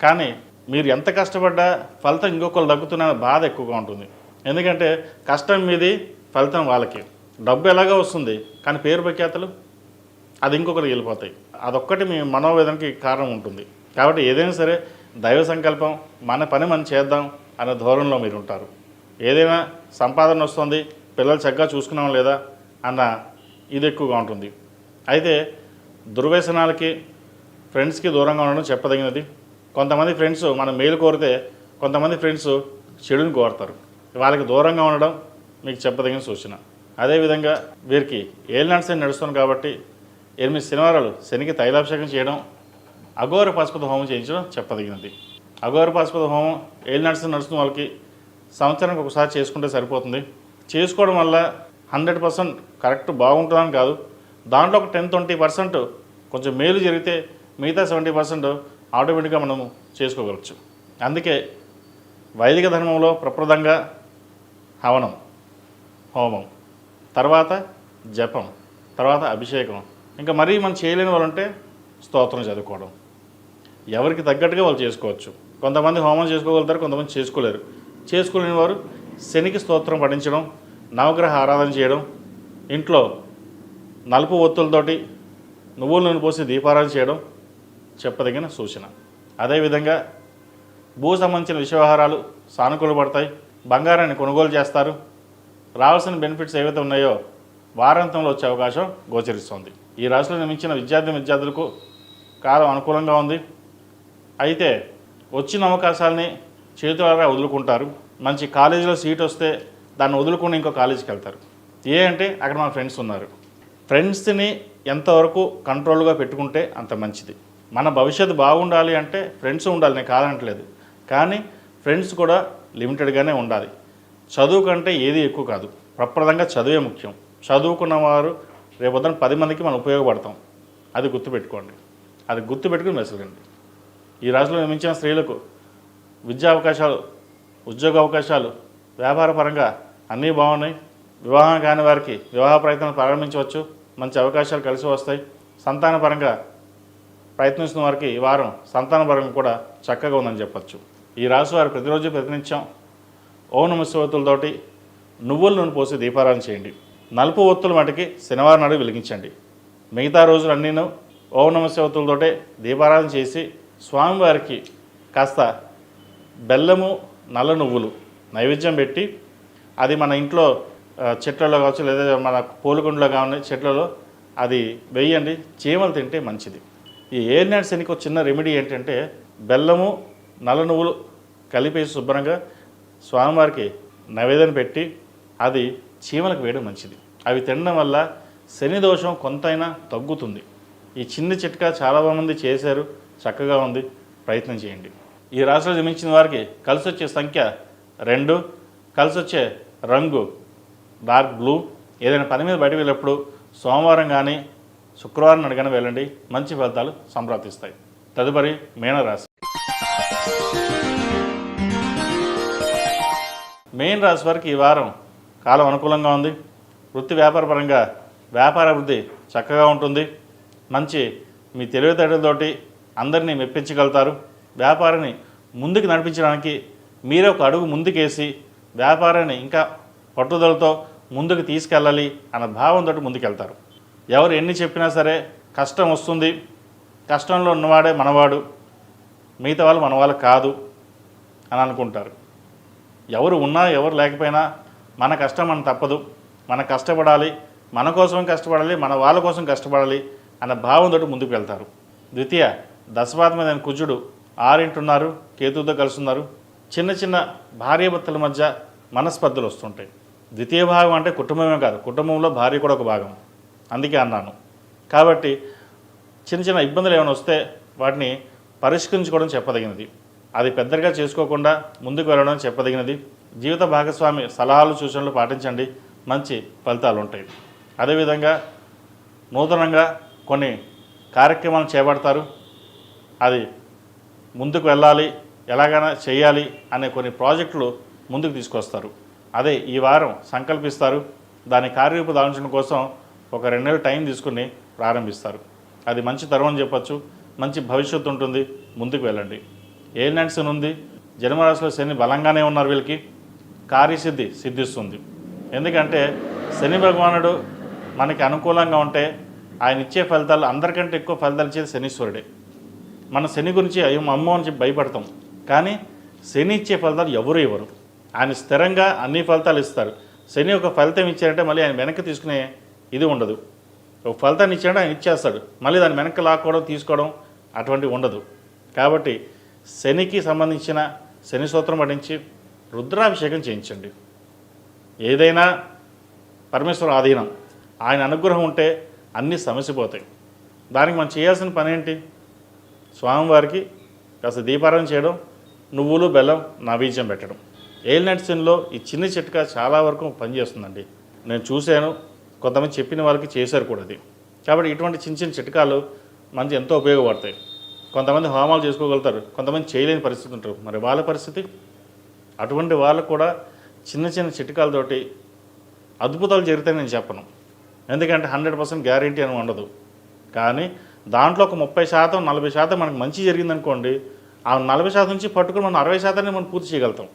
కానీ మీరు ఎంత కష్టపడ్డా ఫలితం ఇంకొకరు దక్కుతున్న బాధ ఎక్కువగా ఉంటుంది. ఎందుకంటే కష్టం మీది, ఫలితం వాళ్ళకి. డబ్బు ఎలాగో వస్తుంది, కానీ పేరు ప్రఖ్యాతలు అది ఇంకొకరికి వెళ్ళిపోతాయి. అదొక్కటి మీ మనోవేదనకి కారణం ఉంటుంది. కాబట్టి ఏదైనా సరే దైవ సంకల్పం, మన పని మనం చేద్దాం అనే ధోరణిలో మీరు ఉంటారు. ఏదైనా సంపాదన వస్తుంది, పిల్లలు చక్కగా చూసుకున్నాం లేదా అన్న ఇది ఎక్కువగా ఉంటుంది. అయితే దుర్వ్యసనాలకి, ఫ్రెండ్స్కి దూరంగా ఉండడం చెప్పదగినది. కొంతమంది ఫ్రెండ్స్ మనం మేలు కోరితే కొంతమంది ఫ్రెండ్స్ చెడుని కోరుతారు. వాళ్ళకి దూరంగా ఉండడం మీకు చెప్పదగిన సూచన. అదేవిధంగా వీరికి ఏలినాటి శని నడుస్తుంది కాబట్టి 8 శనివారాలు శనికి తైలాభిషేకం చేయడం, అఘోర పాశుపత హోమం చేయించడం చెప్పదగినది. అఘోర పాశుపత హోమం ఏలినాటి శని నడుస్తున్న వాళ్ళకి సంవత్సరానికి ఒకసారి చేసుకుంటే సరిపోతుంది. చేసుకోవడం వల్ల 100% కరెక్ట్ బాగుంటుందని కాదు, దాంట్లో ఒక 10-20% కొంచెం మేలు జరిగితే మిగతా 70% ఆటోమేటిక్గా మనము చేసుకోగలచ్చు. అందుకే వైదిక ధర్మంలో ప్రప్రదంగా హవనం, హోమం, తర్వాత జపం, తర్వాత అభిషేకం, ఇంకా మరీ మనం చేయలేని వాళ్ళంటే స్తోత్రం చదువుకోవడం. ఎవరికి తగ్గట్టుగా వాళ్ళు చేసుకోవచ్చు. కొంతమంది హోమం చేసుకోగలుగుతారు, కొంతమంది చేసుకోలేరు. చేసుకోలేని వారు శనికి స్తోత్రం పఠించడం, నవగ్రహ ఆరాధన చేయడం, ఇంట్లో నలుపు ఒత్తులతోటి నువ్వుల నూనె పోసి దీపారాధన చేయడం చెప్పదగిన సూచన. అదేవిధంగా భూ సంబంధించిన వ్యవహారాలు సానుకూలపడతాయి. బంగారాన్ని కొనుగోలు చేస్తారు. రావాల్సిన బెనిఫిట్స్ ఏవైతే ఉన్నాయో వారాంతంలో వచ్చే అవకాశం గోచరిస్తుంది. ఈ రాశిలో నిర్మించిన విద్యార్థులకు కాలం అనుకూలంగా ఉంది. అయితే వచ్చిన అవకాశాలని చేతులారా వదులుకుంటారు. మంచి కాలేజీలో సీట్ వస్తే దాన్ని వదులుకుని ఇంకో కాలేజీకి వెళ్తారు. అంటే అక్కడ మన ఫ్రెండ్స్ ఉన్నారు. ఫ్రెండ్స్ని ఎంతవరకు కంట్రోల్గా పెట్టుకుంటే అంత మంచిది. మన భవిష్యత్తు బాగుండాలి అంటే ఫ్రెండ్స్ ఉండాలి, నేను కాదనట్లేదు. కానీ ఫ్రెండ్స్ కూడా లిమిటెడ్గానే ఉండాలి. చదువు కంటే ఏది ఎక్కువ కాదు. ప్రప్రదంగా చదువే ముఖ్యం. చదువుకున్న వారు రేపొద్దున 10 మందికి మనం ఉపయోగపడతాం. అది గుర్తుపెట్టుకోండి. అది గుర్తుపెట్టుకుని మెసలండి. ఈ రాశిలో నిర్మించిన స్త్రీలకు విద్యా అవకాశాలు, ఉద్యోగ అవకాశాలు, వ్యాపార పరంగా అన్నీ బాగున్నాయి. వివాహం కాని వారికి వివాహ ప్రయత్నాలు ప్రారంభించవచ్చు. మంచి అవకాశాలు కలిసి వస్తాయి. సంతాన పరంగా ప్రయత్నిస్తున్న వారికి ఈ వారం సంతాన పరంగా కూడా చక్కగా ఉందని చెప్పచ్చు. ఈ రాశి వారు ప్రతిరోజు ప్రతినిత్యం ఓం నమః శివాయతోటి నువ్వుల నూనె పోసి దీపారాధన చేయండి. నలుపు ఒత్తుల మటుకి శనివారం నాడు వెలిగించండి. మిగతా రోజులన్నీను ఓం నమః శివాయతోటే దీపారాధన చేసి స్వామివారికి కాస్త బెల్లము, నల్ల నువ్వులు నైవేద్యం పెట్టి అది మన ఇంట్లో చెట్లలో కావచ్చు, లేదా మన పూలకుండలో కావాలి చెట్లలో అది వేయండి. చీమలు తింటే మంచిది. ఈ ఏలినాటి శనికి ఒక చిన్న రెమెడీ ఏంటంటే బెల్లము, నల్ల నువ్వులు కలిపేసి శుభ్రంగా స్వామివారికి నైవేద్యం పెట్టి అది చీమలకు వేయడం మంచిది. అవి తినడం వల్ల శని దోషం కొంతైనా తగ్గుతుంది. ఈ చిన్న చిట్కా చాలామంది చేశారు, చక్కగా ఉంది, ప్రయత్నం చేయండి. ఈ రాశిలో జన్మించిన వారికి కలిసి వచ్చే సంఖ్య 2, కలిసి వచ్చే రంగు డార్క్ బ్లూ. ఏదైనా పని మీద బయటకు వెళ్ళినప్పుడు సోమవారం కానీ శుక్రవారం అడిగిన వెళ్ళండి, మంచి ఫలితాలు సంప్రాప్తిస్తాయి. తదుపరి మీనరాశి. మీన రాశి వారికి ఈ వారం కాలం అనుకూలంగా ఉంది. వృత్తి వ్యాపార పరంగా వ్యాపార అభివృద్ధి చక్కగా ఉంటుంది. మంచి మీ తెలివితేటలతోటి అందరినీ మెప్పించగలుగుతారు. వ్యాపారాన్ని ముందుకు నడిపించడానికి మీరే ఒక అడుగు ముందుకేసి వ్యాపారాన్ని ఇంకా పట్టుదలతో ముందుకు తీసుకెళ్ళాలి అన్న భావంతో ముందుకెళ్తారు. ఎవరు ఎన్ని చెప్పినా సరే కష్టం వస్తుంది, కష్టంలో ఉన్నవాడే మనవాడు, మిగతా వాళ్ళు మన వాళ్ళు కాదు అని అనుకుంటారు. ఎవరు ఉన్నా ఎవరు లేకపోయినా మన కష్టం మన తప్పదు, మన కష్టపడాలి, మన కోసం కష్టపడాలి, మన వాళ్ళ కోసం కష్టపడాలి అన్న భావంతో ముందుకు వెళ్తారు. ద్వితీయ దశమాత్మైన కుజుడు 6 ఉన్నారు, కేతువుతో కలుస్తున్నారు. చిన్న చిన్న భార్యాభర్తల మధ్య మనస్పర్ధలు వస్తుంటాయి. ద్వితీయ భాగం అంటే కుటుంబమే కాదు, కుటుంబంలో భార్య కూడా ఒక భాగం, అందుకే అన్నాను. కాబట్టి చిన్న చిన్న ఇబ్బందులు ఏమైనా వస్తే వాటిని పరిష్కరించుకోవడం చెప్పదగినది. అది పెద్దగా చేసుకోకుండా ముందుకు వెళ్ళడం చెప్పదగినది. జీవిత భాగస్వామి సలహాలు సూచనలు పాటించండి, మంచి ఫలితాలు ఉంటాయి. అదేవిధంగా నూతనంగా కొన్ని కార్యక్రమాలు చేపడతారు. అది ముందుకు వెళ్ళాలి, ఎలాగైనా చేయాలి అనే కొన్ని ప్రాజెక్టులు ముందుకు తీసుకొస్తారు. అదే ఈ వారం సంకల్పిస్తారు. దాని కార్యరూపు దాల్చడం కోసం ఒక 2 నెలలు టైం తీసుకుని ప్రారంభిస్తారు. అది మంచి తరుణం చెప్పచ్చు. మంచి భవిష్యత్తు ఉంటుంది, ముందుకు వెళ్ళండి. ఏలినాటి శని ఉంది, జన్మరాశిలో శని బలంగానే ఉన్నారు. వీళ్ళకి కార్యసిద్ధి సిద్ధిస్తుంది. ఎందుకంటే శని భగవానుడు మనకి అనుకూలంగా ఉంటే ఆయన ఇచ్చే ఫలితాలు అందరికంటే ఎక్కువ ఫలితాలు ఇచ్చేది శనీశ్వరుడే. మన శని గురించి అమ్మో అని చెప్పి భయపడతాం, కానీ శని ఇచ్చే ఫలితాలు ఎవరు ఇవ్వరు. ఆయన స్థిరంగా అన్ని ఫలితాలు ఇస్తారు. శని ఒక ఫలితం ఇచ్చారంటే మళ్ళీ ఆయన వెనక్కి తీసుకునే ఇది ఉండదు. ఒక ఫలితాన్ని ఇచ్చాడంటే ఆయన ఇచ్చేస్తాడు, మళ్ళీ దాన్ని వెనక్కి లాక్కోవడం తీసుకోవడం అటువంటివి ఉండదు. కాబట్టి శనికి సంబంధించిన శని సూత్రం పఠించి రుద్రాభిషేకం చేయించండి. ఏదైనా పరమేశ్వర ఆధీనం, ఆయన అనుగ్రహం ఉంటే అన్నీ సమసిపోతాయి. దానికి మనం చేయాల్సిన పని ఏంటి? స్వామివారికి కాస్త దీపారాధన చేయడం, నువ్వులు బెల్లం నైవేద్యం పెట్టడం. ఏలినాటి శనిలో ఈ చిన్న చిట్కా చాలా వరకు పనిచేస్తుందండి. నేను చూశాను, కొంతమంది చెప్పిన వాళ్ళకి చేశారు కూడా అది. కాబట్టి ఇటువంటి చిన్న చిన్న చిట్కాలు మనకి ఎంతో ఉపయోగపడతాయి. కొంతమంది హోమాలు చేసుకోగలుగుతారు, కొంతమంది చేయలేని పరిస్థితి ఉంటారు. మరి వాళ్ళ పరిస్థితి? అటువంటి వాళ్ళకు కూడా చిన్న చిన్న చిట్కాలతోటి అద్భుతాలు జరుగుతాయని నేను చెప్పను. ఎందుకంటే 100% గ్యారంటీ అని ఉండదు. కానీ దాంట్లో ఒక 30%, 40% మనకు మంచి జరిగిందనుకోండి, ఆ 40% నుంచి పట్టుకుని మనం 60%ని మనం పూర్తి చేయగలుగుతాం.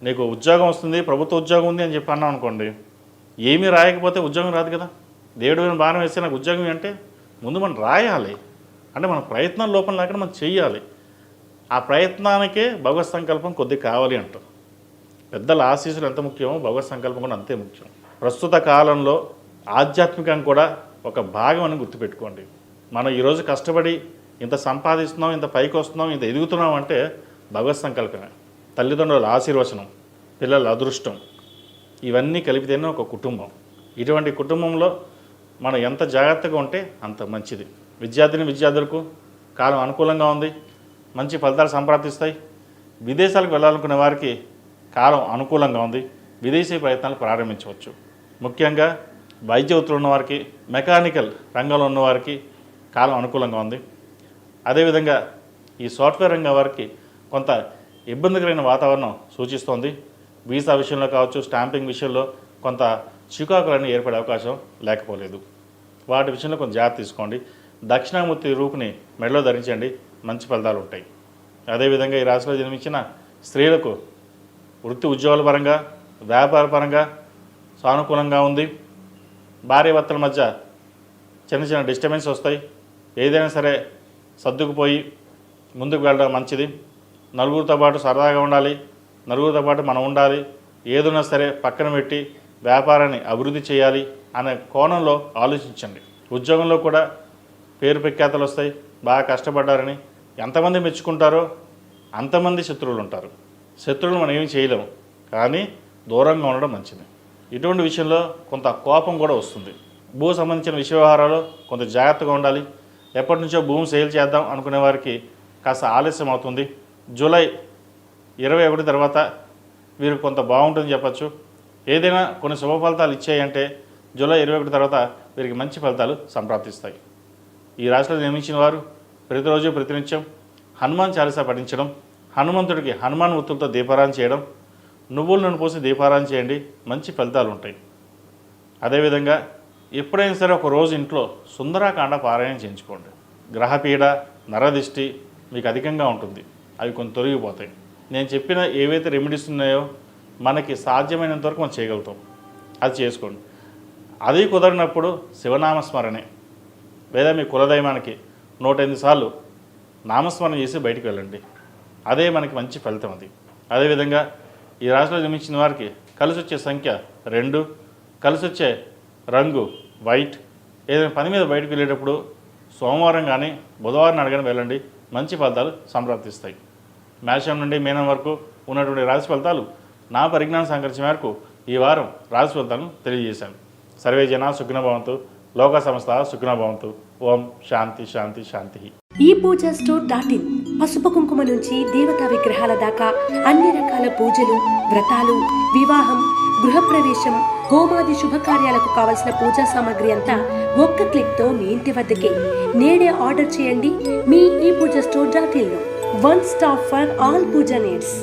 నీకు ఉద్యోగం వస్తుంది, ప్రభుత్వ ఉద్యోగం ఉంది అని చెప్పి అన్నాం అనుకోండి, ఏమీ రాయకపోతే ఉద్యోగం రాదు కదా. దేవుడు మీద భారం వేస్తే నాకు ఉద్యోగం అంటే ముందు మనం రాయాలి. అంటే మన ప్రయత్నం లోపం లేకుండా మనం చెయ్యాలి. ఆ ప్రయత్నానికే భగవత్ సంకల్పం కొద్దిగా కావాలి అంటాం. పెద్దల ఆశీస్సులు ఎంత ముఖ్యమో భగవత్ సంకల్పం కూడా అంతే ముఖ్యం. ప్రస్తుత కాలంలో ఆధ్యాత్మికం కూడా ఒక భాగం అని గుర్తుపెట్టుకోండి. మనం ఈరోజు కష్టపడి ఇంత సంపాదిస్తున్నాం, ఇంత పైకి వస్తున్నాం, ఇంత ఎదుగుతున్నాం అంటే భగవత్ సంకల్పమే. తల్లిదండ్రుల ఆశీర్వచనం, పిల్లల అదృష్టం, ఇవన్నీ కలిపితేనే ఒక కుటుంబం. ఇటువంటి కుటుంబంలో మనం ఎంత జాగ్రత్తగా ఉంటే అంత మంచిది. విద్యార్థులకు కాలం అనుకూలంగా ఉంది, మంచి ఫలితాలు సంప్రాప్తిస్తాయి. విదేశాలకు వెళ్ళాలనుకునే వారికి కాలం అనుకూలంగా ఉంది, విదేశీ ప్రయత్నాలు ప్రారంభించవచ్చు. ముఖ్యంగా వైద్య వృత్తులు ఉన్నవారికి, మెకానికల్ రంగంలో ఉన్నవారికి కాలం అనుకూలంగా ఉంది. అదేవిధంగా ఈ సాఫ్ట్వేర్ రంగం వారికి కొంత ఇబ్బందికరమైన వాతావరణం సూచిస్తోంది. వీసా విషయంలో కావచ్చు, స్టాంపింగ్ విషయంలో కొంత చికాకులన్నీ ఏర్పడే అవకాశం లేకపోలేదు. వాటి విషయంలో కొంచెం జాగ్రత్త తీసుకోండి. దక్షిణామూర్తి రూపుని మెడలో ధరించండి, మంచి ఫలితాలు ఉంటాయి. అదేవిధంగా ఈ రాశిలో జన్మించిన స్త్రీలకు వృత్తి ఉద్యోగాల పరంగా, వ్యాపార పరంగా సానుకూలంగా ఉంది. భార్యాభర్తల మధ్య చిన్న చిన్న డిస్టర్బెన్స్ వస్తాయి. ఏదైనా సరే సర్దుకుపోయి ముందుకు వెళ్ళడం మంచిది. నలుగురితో పాటు సరదాగా ఉండాలి, నలుగురితో పాటు మనం ఉండాలి. ఏదైనా సరే పక్కన పెట్టి వ్యాపారాన్ని అభివృద్ధి చేయాలి అనే కోణంలో ఆలోచించండి. ఉద్యోగంలో కూడా పేరు ప్రఖ్యాతలు వస్తాయి. బాగా కష్టపడ్డారని ఎంతమంది మెచ్చుకుంటారో అంతమంది శత్రువులు ఉంటారు. శత్రువులు మనం ఏమి చేయలేము, కానీ దూరంగా ఉండడం మంచిది. ఇటువంటి విషయంలో కొంత కోపం కూడా వస్తుంది. భూ సంబంధించిన విషయ వ్యవహారాలు కొంత జాగ్రత్తగా ఉండాలి. ఎప్పటి నుంచో భూమి సేల్ చేద్దాం అనుకునే వారికి కాస్త ఆలస్యం అవుతుంది. జూలై 21 తర్వాత వీరు కొంత బాగుంటుందని చెప్పచ్చు. ఏదైనా కొన్ని శుభ ఫలితాలు ఇచ్చాయంటే జూలై 21 తర్వాత వీరికి మంచి ఫలితాలు సంప్రాప్తిస్తాయి. ఈ రాశిలో జన్మించిన వారు ప్రతిరోజు ప్రతినిత్యం హనుమాన్ చాలీసా పఠించడం, హనుమంతుడికి హనుమాన్ ఒత్తులతో దీపారాధన చేయడం, నువ్వుల నూనె పోసి దీపారాధన చేయండి, మంచి ఫలితాలు ఉంటాయి. అదేవిధంగా ఎప్పుడైనా సరే ఒక రోజు ఇంట్లో సుందరాకాండ పారాయణం చేయించుకోండి. గ్రహపీడ, నరదిష్టి మీకు అధికంగా ఉంటుంది, అవి కొంత తొలగిపోతాయి. నేను చెప్పిన ఏవైతే రెమెడీస్ ఉన్నాయో మనకి సాధ్యమైనంత వరకు మనం చేయగలుగుతాం, అది చేసుకోండి. అది కుదరినప్పుడు శివనామస్మరణే లేదా మీ కులదైవానికి 108 సార్లు నామస్మరణ చేసి బయటికి వెళ్ళండి. అదే మనకి మంచి ఫలితం. అది అదేవిధంగా ఈ రాశిలో జన్మించిన వారికి కలిసి వచ్చే సంఖ్య 2, కలిసి వచ్చే రంగు వైట్. ఏదైనా పని మీద బయటకు వెళ్ళేటప్పుడు సోమవారం కానీ బుధవారం అడగని వెళ్ళండి, మంచి ఫలితాలు సంప్రాప్తిస్తాయి. మేషం నుండి మీనం వరకు ఉన్నటువంటి రాశి ఫలితాలు నా పరిజ్ఞాన సంకరించిన మేరకు ఈ వారం రాశి ఫలితాలను తెలియజేశాను. సర్వే జన సుఖినో భవంతు, లోక సమస్త సుఖినో భవంతు. ఓం శాంతి శాంతి శాంతి. ఈ పూజా స్టోర్ .in పసుపు కుంకుమ నుంచి దేవతా విగ్రహాల దాకా అన్ని రకాల పూజలు, వ్రతాలు, వివాహం, గృహప్రవేశం, హోమాది శుభకార్యాలకు కావలసిన పూజా సామాగ్రి అంతా ఒక్క క్లిక్తో మీ ఇంటి వద్దకే. నేడే ఆర్డర్ చేయండి మీ ఈ పూజా స్టోర్ .in లో. One stop for all Puja needs.